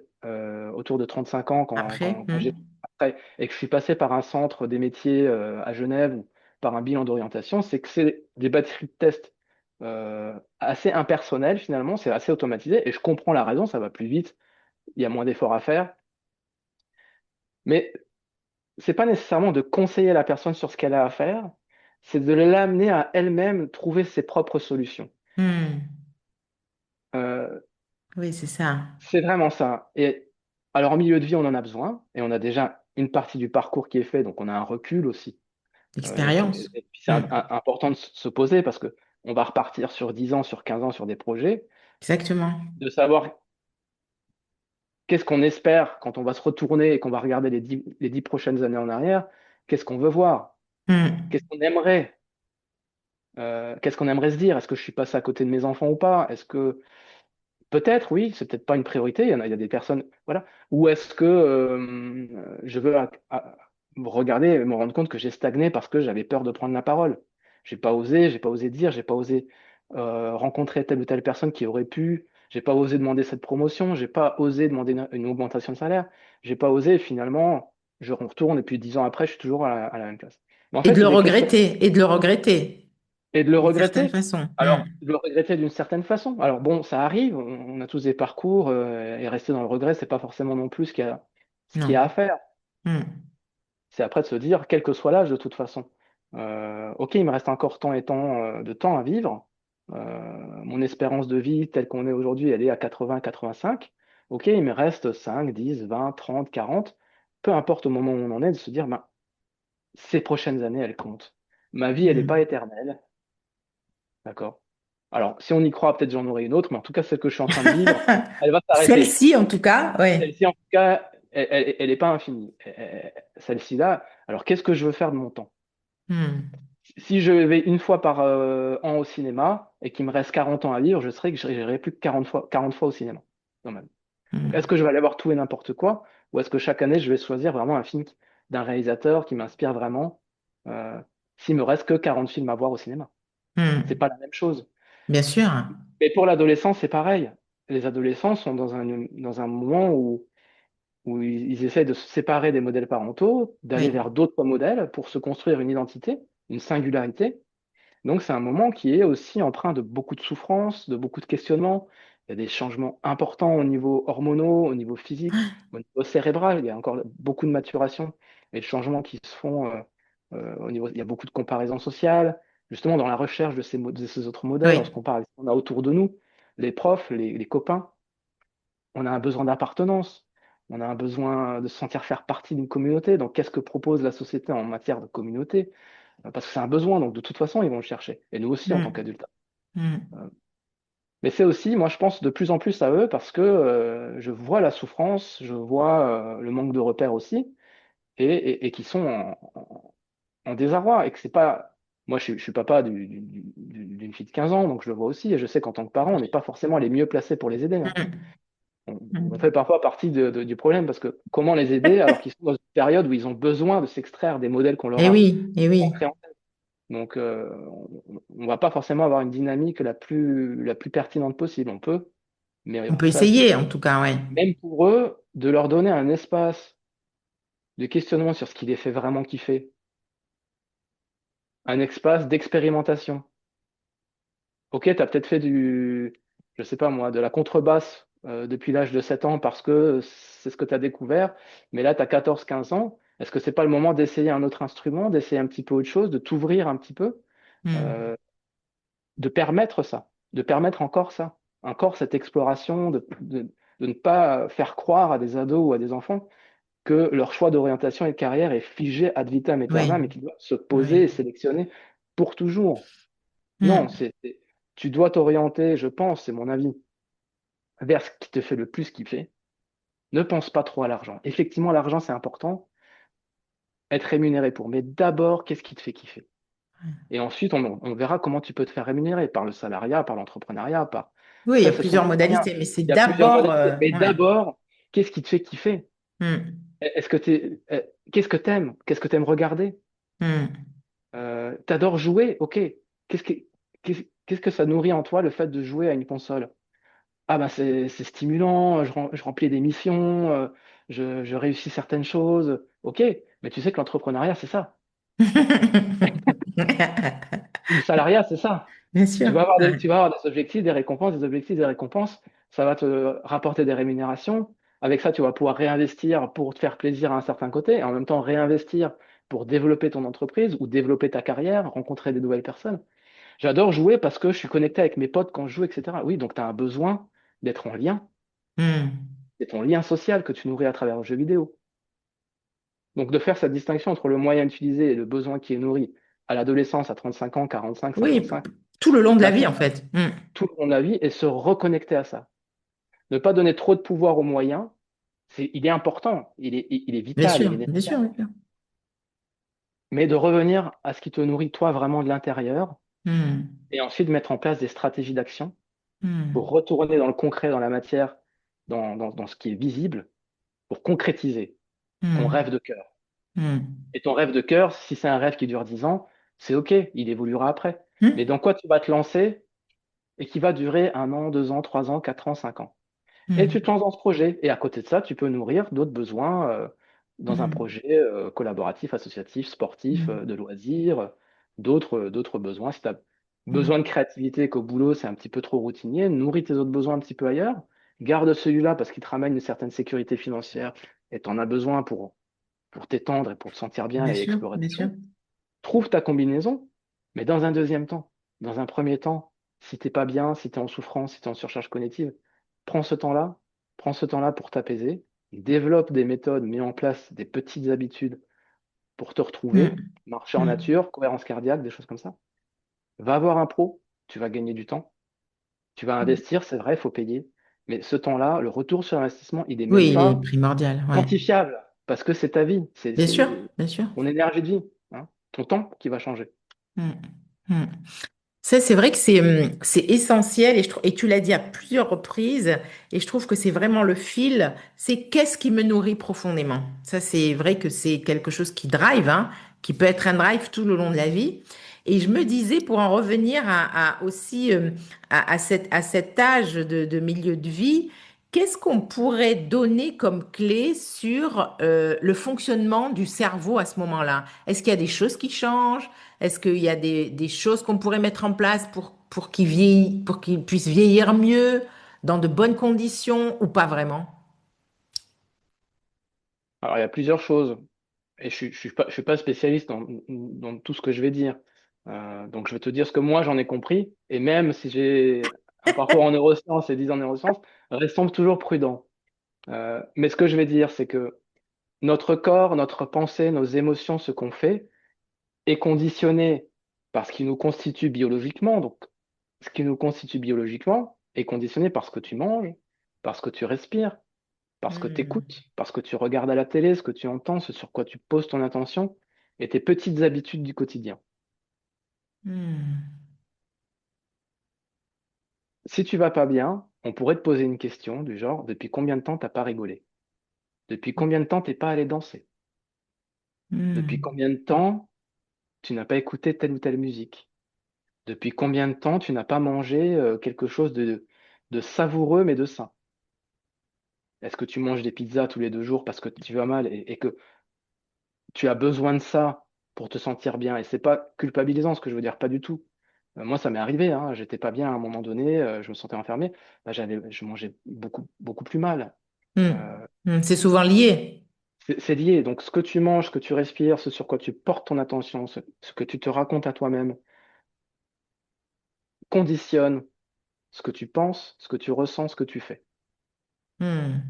autour de 35 ans, quand,
Après,
quand, quand j'ai après, et que je suis passé par un centre des métiers à Genève, ou par un bilan d'orientation, c'est que c'est des batteries de tests assez impersonnelles finalement, c'est assez automatisé, et je comprends la raison, ça va plus vite, il y a moins d'efforts à faire. Mais c'est pas nécessairement de conseiller la personne sur ce qu'elle a à faire, c'est de l'amener à elle-même trouver ses propres solutions.
hmm,
Euh,
oui, c'est ça.
c'est vraiment ça. Et alors en milieu de vie, on en a besoin, et on a déjà une partie du parcours qui est fait, donc on a un recul aussi.
L'expérience.
Et puis c'est
Hmm,
important de se poser parce que on va repartir sur 10 ans, sur 15 ans sur des projets,
exactement.
de savoir qu'est-ce qu'on espère quand on va se retourner et qu'on va regarder les 10 prochaines années en arrière, qu'est-ce qu'on veut voir,
Hmm,
qu'est-ce qu'on aimerait. Qu'est-ce qu'on aimerait se dire? Est-ce que je suis passé à côté de mes enfants ou pas? Est-ce que peut-être, oui, c'est peut-être pas une priorité. Il y a des personnes, voilà. Ou est-ce que je veux me regarder et me rendre compte que j'ai stagné parce que j'avais peur de prendre la parole. J'ai pas osé dire, j'ai pas osé rencontrer telle ou telle personne qui aurait pu. J'ai pas osé demander cette promotion. J'ai pas osé demander une augmentation de salaire. J'ai pas osé. Finalement, je retourne et puis 10 ans après, je suis toujours à la même place. Mais en
et
fait,
de le
c'est des questions
regretter, et de le regretter,
et de le
d'une certaine
regretter.
façon. Hmm,
Alors, de le regretter d'une certaine façon. Alors bon, ça arrive, on a tous des parcours, et rester dans le regret, c'est pas forcément non plus ce qu'il y a à
non.
faire.
Hmm,
C'est après de se dire, quel que soit l'âge de toute façon, ok, il me reste encore tant et tant de temps à vivre. Mon espérance de vie telle qu'on est aujourd'hui, elle est à 80, 85. Ok, il me reste 5, 10, 20, 30, 40. Peu importe au moment où on en est, de se dire, ben, ces prochaines années, elles comptent. Ma vie, elle n'est pas
hmm.
éternelle. D'accord? Alors, si on y croit, peut-être j'en aurai une autre, mais en tout cas, celle que je suis en train de vivre, elle va s'arrêter.
Celle-ci, en tout cas, oui.
Celle-ci, en tout cas, elle n'est pas infinie. Celle-ci-là, alors qu'est-ce que je veux faire de mon temps?
Hmm,
Si je vais une fois par an au cinéma et qu'il me reste 40 ans à vivre, je serai que j'irai plus que 40 fois au cinéma dans ma vie. Donc, est-ce
hmm,
que je vais aller voir tout et n'importe quoi, ou est-ce que chaque année, je vais choisir vraiment un film d'un réalisateur qui m'inspire vraiment, euh, s'il me reste que 40 films à voir au cinéma? C'est
hmm.
pas la même chose.
Bien sûr.
Mais pour l'adolescence, c'est pareil. Les adolescents sont dans un moment où ils essaient de se séparer des modèles parentaux, d'aller
Oui.
vers d'autres modèles pour se construire une identité, une singularité. Donc c'est un moment qui est aussi empreint de beaucoup de souffrance, de beaucoup de questionnements. Il y a des changements importants au niveau hormonaux, au niveau physique, au niveau cérébral. Il y a encore beaucoup de maturation et de changements qui se font au niveau. Il y a beaucoup de comparaisons sociales, justement dans la recherche de ces autres modèles. On se
Oui.
compare avec ce qu'on a autour de nous, les profs, les copains. On a un besoin d'appartenance. On a un besoin de se sentir faire partie d'une communauté. Donc, qu'est-ce que propose la société en matière de communauté? Parce que c'est un besoin, donc de toute façon, ils vont le chercher. Et nous aussi, en tant
Hmm,
qu'adultes.
hmm.
Euh, Mais c'est aussi, moi, je pense de plus en plus à eux parce que je vois la souffrance, je vois le manque de repères aussi, et qui sont en désarroi. Et que c'est pas. Moi, je suis papa d'une fille de 15 ans, donc je le vois aussi, et je sais qu'en tant que parent, on n'est pas forcément les mieux placés pour les aider, hein.
Mm.
On fait parfois partie du problème parce que comment les aider alors qu'ils sont dans une période où ils ont besoin de s'extraire des modèles qu'on leur
Eh
a
oui, eh oui.
ancrés en tête. Donc, on va pas forcément avoir une dynamique la plus pertinente possible. On peut, mais
On peut
pour ça, c'est
essayer, en tout cas, ouais.
même pour eux, de leur donner un espace de questionnement sur ce qui les fait vraiment kiffer, un espace d'expérimentation. Ok, tu as peut-être fait je sais pas moi, de la contrebasse depuis l'âge de 7 ans parce que c'est ce que tu as découvert, mais là, tu as 14 15 ans. Est-ce que c'est pas le moment d'essayer un autre instrument, d'essayer un petit peu autre chose, de t'ouvrir un petit peu,
Mm.
euh, de permettre ça, de permettre encore cette exploration, de ne pas faire croire à des ados ou à des enfants que leur choix d'orientation et de carrière est figé ad vitam
Oui,
aeternam mais qu'ils doivent se poser
oui.
et sélectionner pour toujours. Non,
Mm.
tu dois t'orienter, je pense, c'est mon avis, vers ce qui te fait le plus kiffer. Ne pense pas trop à l'argent. Effectivement, l'argent, c'est important, être rémunéré pour. Mais d'abord, qu'est-ce qui te fait kiffer? Et ensuite, on verra comment tu peux te faire rémunérer par le salariat, par l'entrepreneuriat, par.
Oui, il y
Ça,
a
ce sont
plusieurs
des moyens.
modalités, mais c'est
Il y a plusieurs
d'abord,
modalités. Mais
ouais.
d'abord, qu'est-ce qui te fait kiffer?
Mm.
Est-ce que qu'est-ce que t'aimes? Qu'est-ce que t'aimes regarder?
Mm.
T'adores jouer? Ok. Qu'est-ce que, qu'est-ce que ça nourrit en toi le fait de jouer à une console? Ah bah c'est stimulant, je remplis des missions, je réussis certaines choses. Ok, mais tu sais que l'entrepreneuriat, c'est ça. Ou le salariat, c'est ça.
Bien sûr. Ouais.
Tu vas avoir des objectifs, des récompenses, des objectifs, des récompenses. Ça va te rapporter des rémunérations. Avec ça, tu vas pouvoir réinvestir pour te faire plaisir à un certain côté, et en même temps réinvestir pour développer ton entreprise ou développer ta carrière, rencontrer des nouvelles personnes. J'adore jouer parce que je suis connecté avec mes potes quand je joue, etc. Oui, donc tu as un besoin d'être en lien.
Mm.
C'est ton lien social que tu nourris à travers le jeu vidéo. Donc de faire cette distinction entre le moyen utilisé et le besoin qui est nourri à l'adolescence, à 35 ans, 45,
Oui,
55,
tout le long de la
la
vie,
faire
en fait. Mm.
tout le long de la vie et se reconnecter à ça. Ne pas donner trop de pouvoir aux moyens, il est important, il est
Bien
vital, il est
sûr, bien
nécessaire.
sûr, bien sûr.
Mais de revenir à ce qui te nourrit toi vraiment de l'intérieur
Mm.
et ensuite mettre en place des stratégies d'action pour
Mm.
retourner dans le concret, dans la matière, dans ce qui est visible, pour concrétiser ton
Mm.
rêve de cœur.
Mm.
Et ton rêve de cœur, si c'est un rêve qui dure 10 ans, c'est OK, il évoluera après. Mais
Mm.
dans quoi tu vas te lancer et qui va durer 1 an, 2 ans, 3 ans, 4 ans, 5 ans. Et tu
Mm.
te lances dans ce projet. Et à côté de ça, tu peux nourrir d'autres besoins dans un
Mm.
projet collaboratif, associatif, sportif,
Mm.
de loisirs, d'autres besoins. Si tu as besoin de
Mm.
créativité et qu'au boulot, c'est un petit peu trop routinier, nourris tes autres besoins un petit peu ailleurs. Garde celui-là parce qu'il te ramène une certaine sécurité financière et tu en as besoin pour t'étendre et pour te sentir bien
Bien
et
sûr,
explorer
bien
d'autres
sûr.
choses. Trouve ta combinaison, mais dans un deuxième temps. Dans un premier temps, si t'es pas bien, si tu es en souffrance, si tu es en surcharge cognitive, prends ce temps-là, prends ce temps-là pour t'apaiser, développe des méthodes, mets en place des petites habitudes pour te retrouver,
Mm.
marcher en
Mm.
nature, cohérence cardiaque, des choses comme ça. Va voir un pro, tu vas gagner du temps, tu vas
Mm.
investir, c'est vrai, il faut payer, mais ce temps-là, le retour sur investissement, il n'est même
Oui, il est
pas
primordial, ouais.
quantifiable parce que c'est ta vie,
Bien sûr, bien sûr.
c'est ton énergie de vie, hein, ton temps qui va changer.
Mm. Mm. Ça, c'est vrai que c'est essentiel et, et tu l'as dit à plusieurs reprises et je trouve que c'est vraiment le fil, c'est qu'est-ce qui me nourrit profondément. Ça, c'est vrai que c'est quelque chose qui drive, hein, qui peut être un drive tout le long de la vie. Et je me disais, pour en revenir aussi à cet âge de milieu de vie, qu'est-ce qu'on pourrait donner comme clé sur le fonctionnement du cerveau à ce moment-là? Est-ce qu'il y a des choses qui changent? Est-ce qu'il y a des choses qu'on pourrait mettre en place pour qu'il vieille, pour qu'il puisse vieillir mieux, dans de bonnes conditions ou pas vraiment?
Alors, il y a plusieurs choses. Et je suis pas spécialiste dans tout ce que je vais dire. Donc, je vais te dire ce que moi, j'en ai compris. Et même si j'ai un parcours en neurosciences et 10 ans en neurosciences, restons toujours prudents. Mais ce que je vais dire, c'est que notre corps, notre pensée, nos émotions, ce qu'on fait, est conditionné par ce qui nous constitue biologiquement. Donc, ce qui nous constitue biologiquement, est conditionné par ce que tu manges, par ce que tu respires, par ce que tu
Hmm.
écoutes, par ce que tu regardes à la télé, ce que tu entends, ce sur quoi tu poses ton attention et tes petites habitudes du quotidien.
Hmm.
Si tu vas pas bien, on pourrait te poser une question du genre, depuis combien de temps t'as pas rigolé? Depuis combien de temps t'es pas allé danser? Depuis
Hmm.
combien de temps tu n'as pas écouté telle ou telle musique? Depuis combien de temps tu n'as pas mangé quelque chose de savoureux mais de sain? Est-ce que tu manges des pizzas tous les 2 jours parce que tu vas mal et que tu as besoin de ça pour te sentir bien? Et c'est pas culpabilisant ce que je veux dire, pas du tout. Moi, ça m'est arrivé, hein, j'étais pas bien à un moment donné, je me sentais enfermé, bah, je mangeais beaucoup, beaucoup plus mal.
Hmm.
Euh,
Hmm. C'est souvent lié.
c'est lié. Donc, ce que tu manges, ce que tu respires, ce sur quoi tu portes ton attention, ce que tu te racontes à toi-même, conditionne ce que tu penses, ce que tu ressens, ce que tu fais.
Hmm.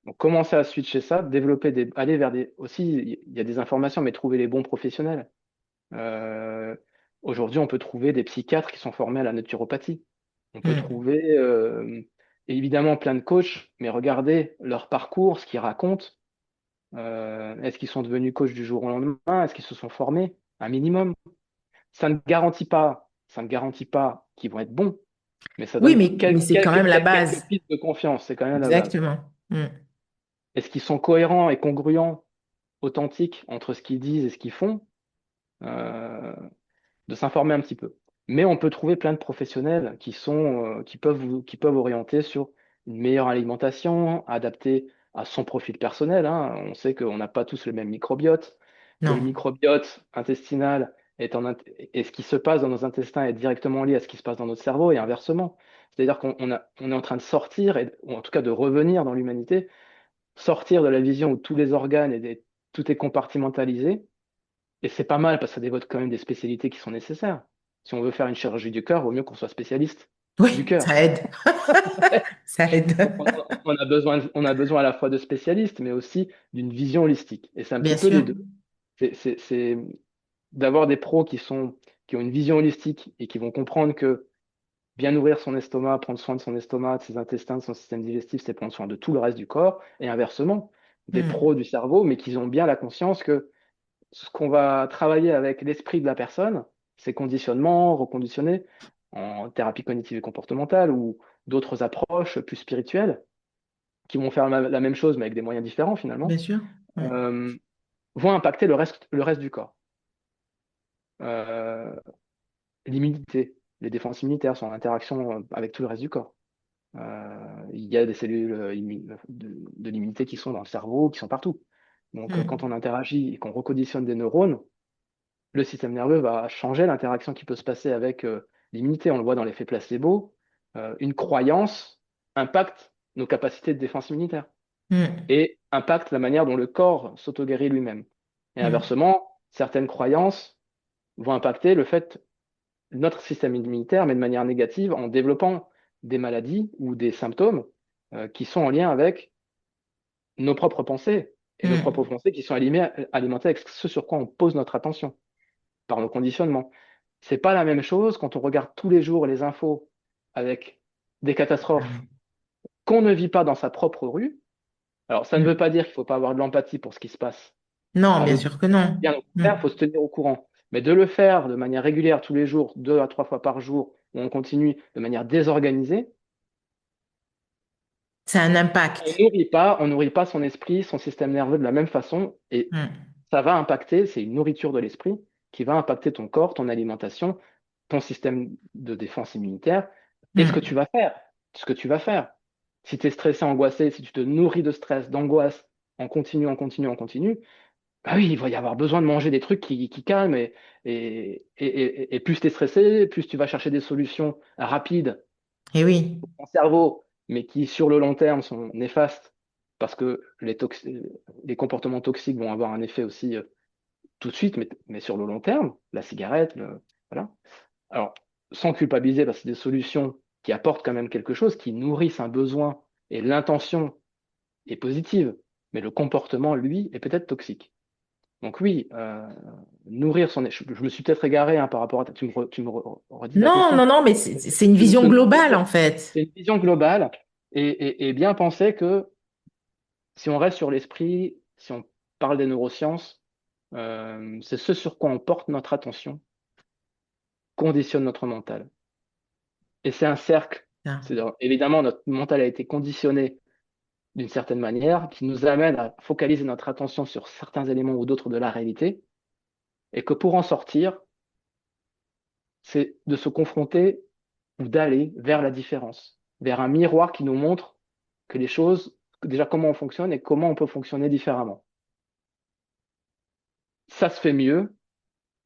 Donc, commencer à switcher ça, aller vers des. Aussi, il y a des informations, mais trouver les bons professionnels. Euh, Aujourd'hui, on peut trouver des psychiatres qui sont formés à la naturopathie. On peut
Hmm.
trouver évidemment plein de coachs, mais regardez leur parcours, ce qu'ils racontent. Est-ce qu'ils sont devenus coachs du jour au lendemain? Est-ce qu'ils se sont formés? Un minimum. Ça ne garantit pas qu'ils vont être bons, mais ça
Oui,
donne
mais c'est quand même la
quelques
base.
pistes de confiance. C'est quand même la base.
Exactement. Hmm.
Est-ce qu'ils sont cohérents et congruents, authentiques entre ce qu'ils disent et ce qu'ils font? Euh, de s'informer un petit peu. Mais on peut trouver plein de professionnels qui peuvent orienter sur une meilleure alimentation, adaptée à son profil personnel, hein. On sait qu'on n'a pas tous le même microbiote, que le
Non,
microbiote intestinal et ce qui se passe dans nos intestins est directement lié à ce qui se passe dans notre cerveau et inversement. C'est-à-dire on est en train de sortir, ou en tout cas de revenir dans l'humanité, sortir de la vision où tous les organes tout est compartimentalisé et c'est pas mal parce que ça dévote quand même des spécialités qui sont nécessaires. Si on veut faire une chirurgie du cœur, vaut mieux qu'on soit spécialiste
oui,
du cœur.
ça aide. Ça aide.
On a besoin à la fois de spécialistes, mais aussi d'une vision holistique. Et c'est un petit
Bien
peu
sûr.
des deux. C'est d'avoir des pros qui ont une vision holistique et qui vont comprendre que bien nourrir son estomac, prendre soin de son estomac, de ses intestins, de son système digestif, c'est prendre soin de tout le reste du corps. Et inversement, des
Hmm.
pros du cerveau, mais qui ont bien la conscience que ce qu'on va travailler avec l'esprit de la personne, ses conditionnements, reconditionnés en thérapie cognitive et comportementale ou d'autres approches plus spirituelles qui vont faire la même chose mais avec des moyens différents
Bien
finalement,
sûr. Hmm.
euh, vont impacter le reste du corps. Euh, L'immunité, les défenses immunitaires sont en interaction avec tout le reste du corps. Il y a des cellules de l'immunité qui sont dans le cerveau, qui sont partout. Donc, quand
Hmm.
on interagit et qu'on reconditionne des neurones, le système nerveux va changer l'interaction qui peut se passer avec l'immunité. On le voit dans l'effet placebo. Une croyance impacte nos capacités de défense immunitaire
Hmm.
et impacte la manière dont le corps s'auto-guérit lui-même. Et
Hmm.
inversement, certaines croyances vont impacter le fait notre système immunitaire, mais de manière négative, en développant des maladies ou des symptômes qui sont en lien avec nos propres pensées et nos propres
Hmm.
pensées qui sont alimentées avec ce sur quoi on pose notre attention par nos conditionnements. C'est pas la même chose quand on regarde tous les jours les infos avec des catastrophes qu'on ne vit pas dans sa propre rue. Alors, ça ne veut
Hmm.
pas dire qu'il ne faut pas avoir de l'empathie pour ce qui se passe
Non,
à
bien
l'autre bout.
sûr que non.
Bien au
Hmm.
contraire, il faut se tenir au courant. Mais de le faire de manière régulière tous les jours, 2 à 3 fois par jour, où on continue de manière désorganisée,
Ça a un impact.
on nourrit pas son esprit, son système nerveux de la même façon, et
Hmm.
ça va impacter, c'est une nourriture de l'esprit qui va impacter ton corps, ton alimentation, ton système de défense immunitaire et ce que tu
Hmm.
vas faire. Ce que tu vas faire. Si tu es stressé, angoissé, si tu te nourris de stress, d'angoisse, en continu, bah oui, il va y avoir besoin de manger des trucs qui calment et plus tu es stressé, plus tu vas chercher des solutions rapides
Et oui.
pour ton cerveau, mais qui sur le long terme sont néfastes parce que les comportements toxiques vont avoir un effet aussi tout de suite, mais sur le long terme, la cigarette, voilà. Alors, sans culpabiliser, parce que c'est des solutions qui apportent quand même quelque chose, qui nourrissent un besoin, et l'intention est positive, mais le comportement, lui, est peut-être toxique. Donc oui, nourrir son... Je me suis peut-être égaré hein, par rapport à... Tu me redis ta
Non,
question.
non, non, mais c'est une vision globale en fait.
C'est une vision globale et bien penser que si on reste sur l'esprit, si on parle des neurosciences, c'est ce sur quoi on porte notre attention, conditionne notre mental. Et c'est un cercle.
Ah,
Évidemment, notre mental a été conditionné d'une certaine manière qui nous amène à focaliser notre attention sur certains éléments ou d'autres de la réalité et que pour en sortir, c'est de se confronter ou d'aller vers la différence, vers un miroir qui nous montre que les choses, déjà comment on fonctionne et comment on peut fonctionner différemment. Ça se fait mieux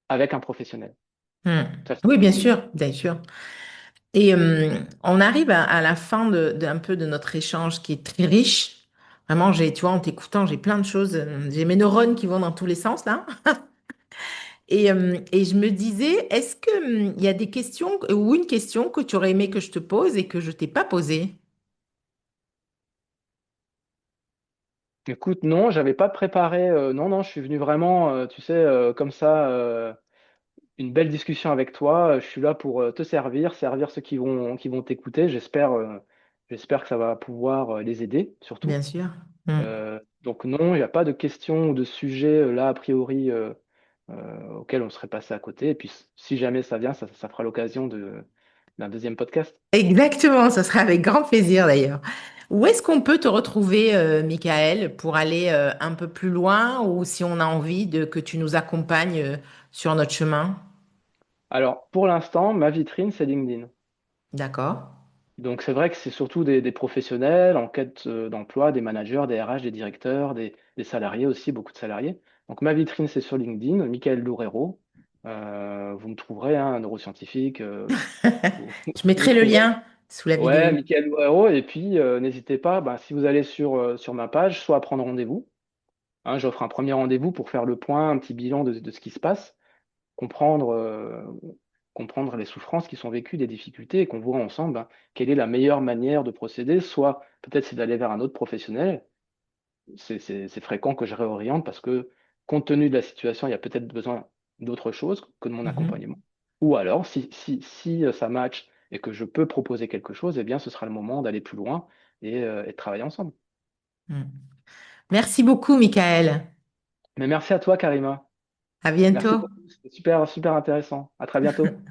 avec un professionnel.
hmm.
Ça se
Oui,
fait
bien
beaucoup mieux.
sûr, bien sûr. Et on arrive à la fin un peu de notre échange qui est très riche. Vraiment, tu vois, en t'écoutant, j'ai plein de choses. J'ai mes neurones qui vont dans tous les sens là. Et je me disais, est-ce que il y a des questions ou une question que tu aurais aimé que je te pose et que je t'ai pas posée?
Écoute, non, j'avais pas préparé. Non, non, je suis venu vraiment, tu sais, comme ça, une belle discussion avec toi. Je suis là pour te servir, servir ceux qui vont t'écouter. J'espère que ça va pouvoir les aider, surtout.
Bien sûr. Hmm.
Donc non, il n'y a pas de questions ou de sujets là, a priori, auxquels on serait passé à côté. Et puis, si jamais ça vient, ça fera l'occasion d'un deuxième podcast.
Exactement, ça serait avec grand plaisir d'ailleurs. Où est-ce qu'on peut te retrouver, Michael, pour aller un peu plus loin ou si on a envie que tu nous accompagnes sur notre chemin?
Alors, pour l'instant, ma vitrine, c'est LinkedIn.
D'accord,
Donc, c'est vrai que c'est surtout des professionnels en quête d'emploi, des managers, des RH, des directeurs, des salariés aussi, beaucoup de salariés. Donc, ma vitrine, c'est sur LinkedIn, Michael Loureiro. Vous me trouverez, hein, un neuroscientifique.
je
Vous me
mettrai le
trouverez.
lien sous la
Ouais,
vidéo.
Michael Loureiro. Et puis, n'hésitez pas, bah, si vous allez sur ma page, soit à prendre rendez-vous. Hein, j'offre un premier rendez-vous pour faire le point, un petit bilan de ce qui se passe, comprendre, comprendre les souffrances qui sont vécues, des difficultés, et qu'on voit ensemble ben, quelle est la meilleure manière de procéder. Soit peut-être c'est d'aller vers un autre professionnel. C'est fréquent que je réoriente parce que, compte tenu de la situation, il y a peut-être besoin d'autre chose que de mon
Mhm,
accompagnement. Ou alors, si ça match et que je peux proposer quelque chose, eh bien, ce sera le moment d'aller plus loin et de travailler ensemble.
mhm. Merci beaucoup, Michael.
Mais merci à toi, Karima.
À
Merci
bientôt.
beaucoup. C'était super, super intéressant. À très bientôt.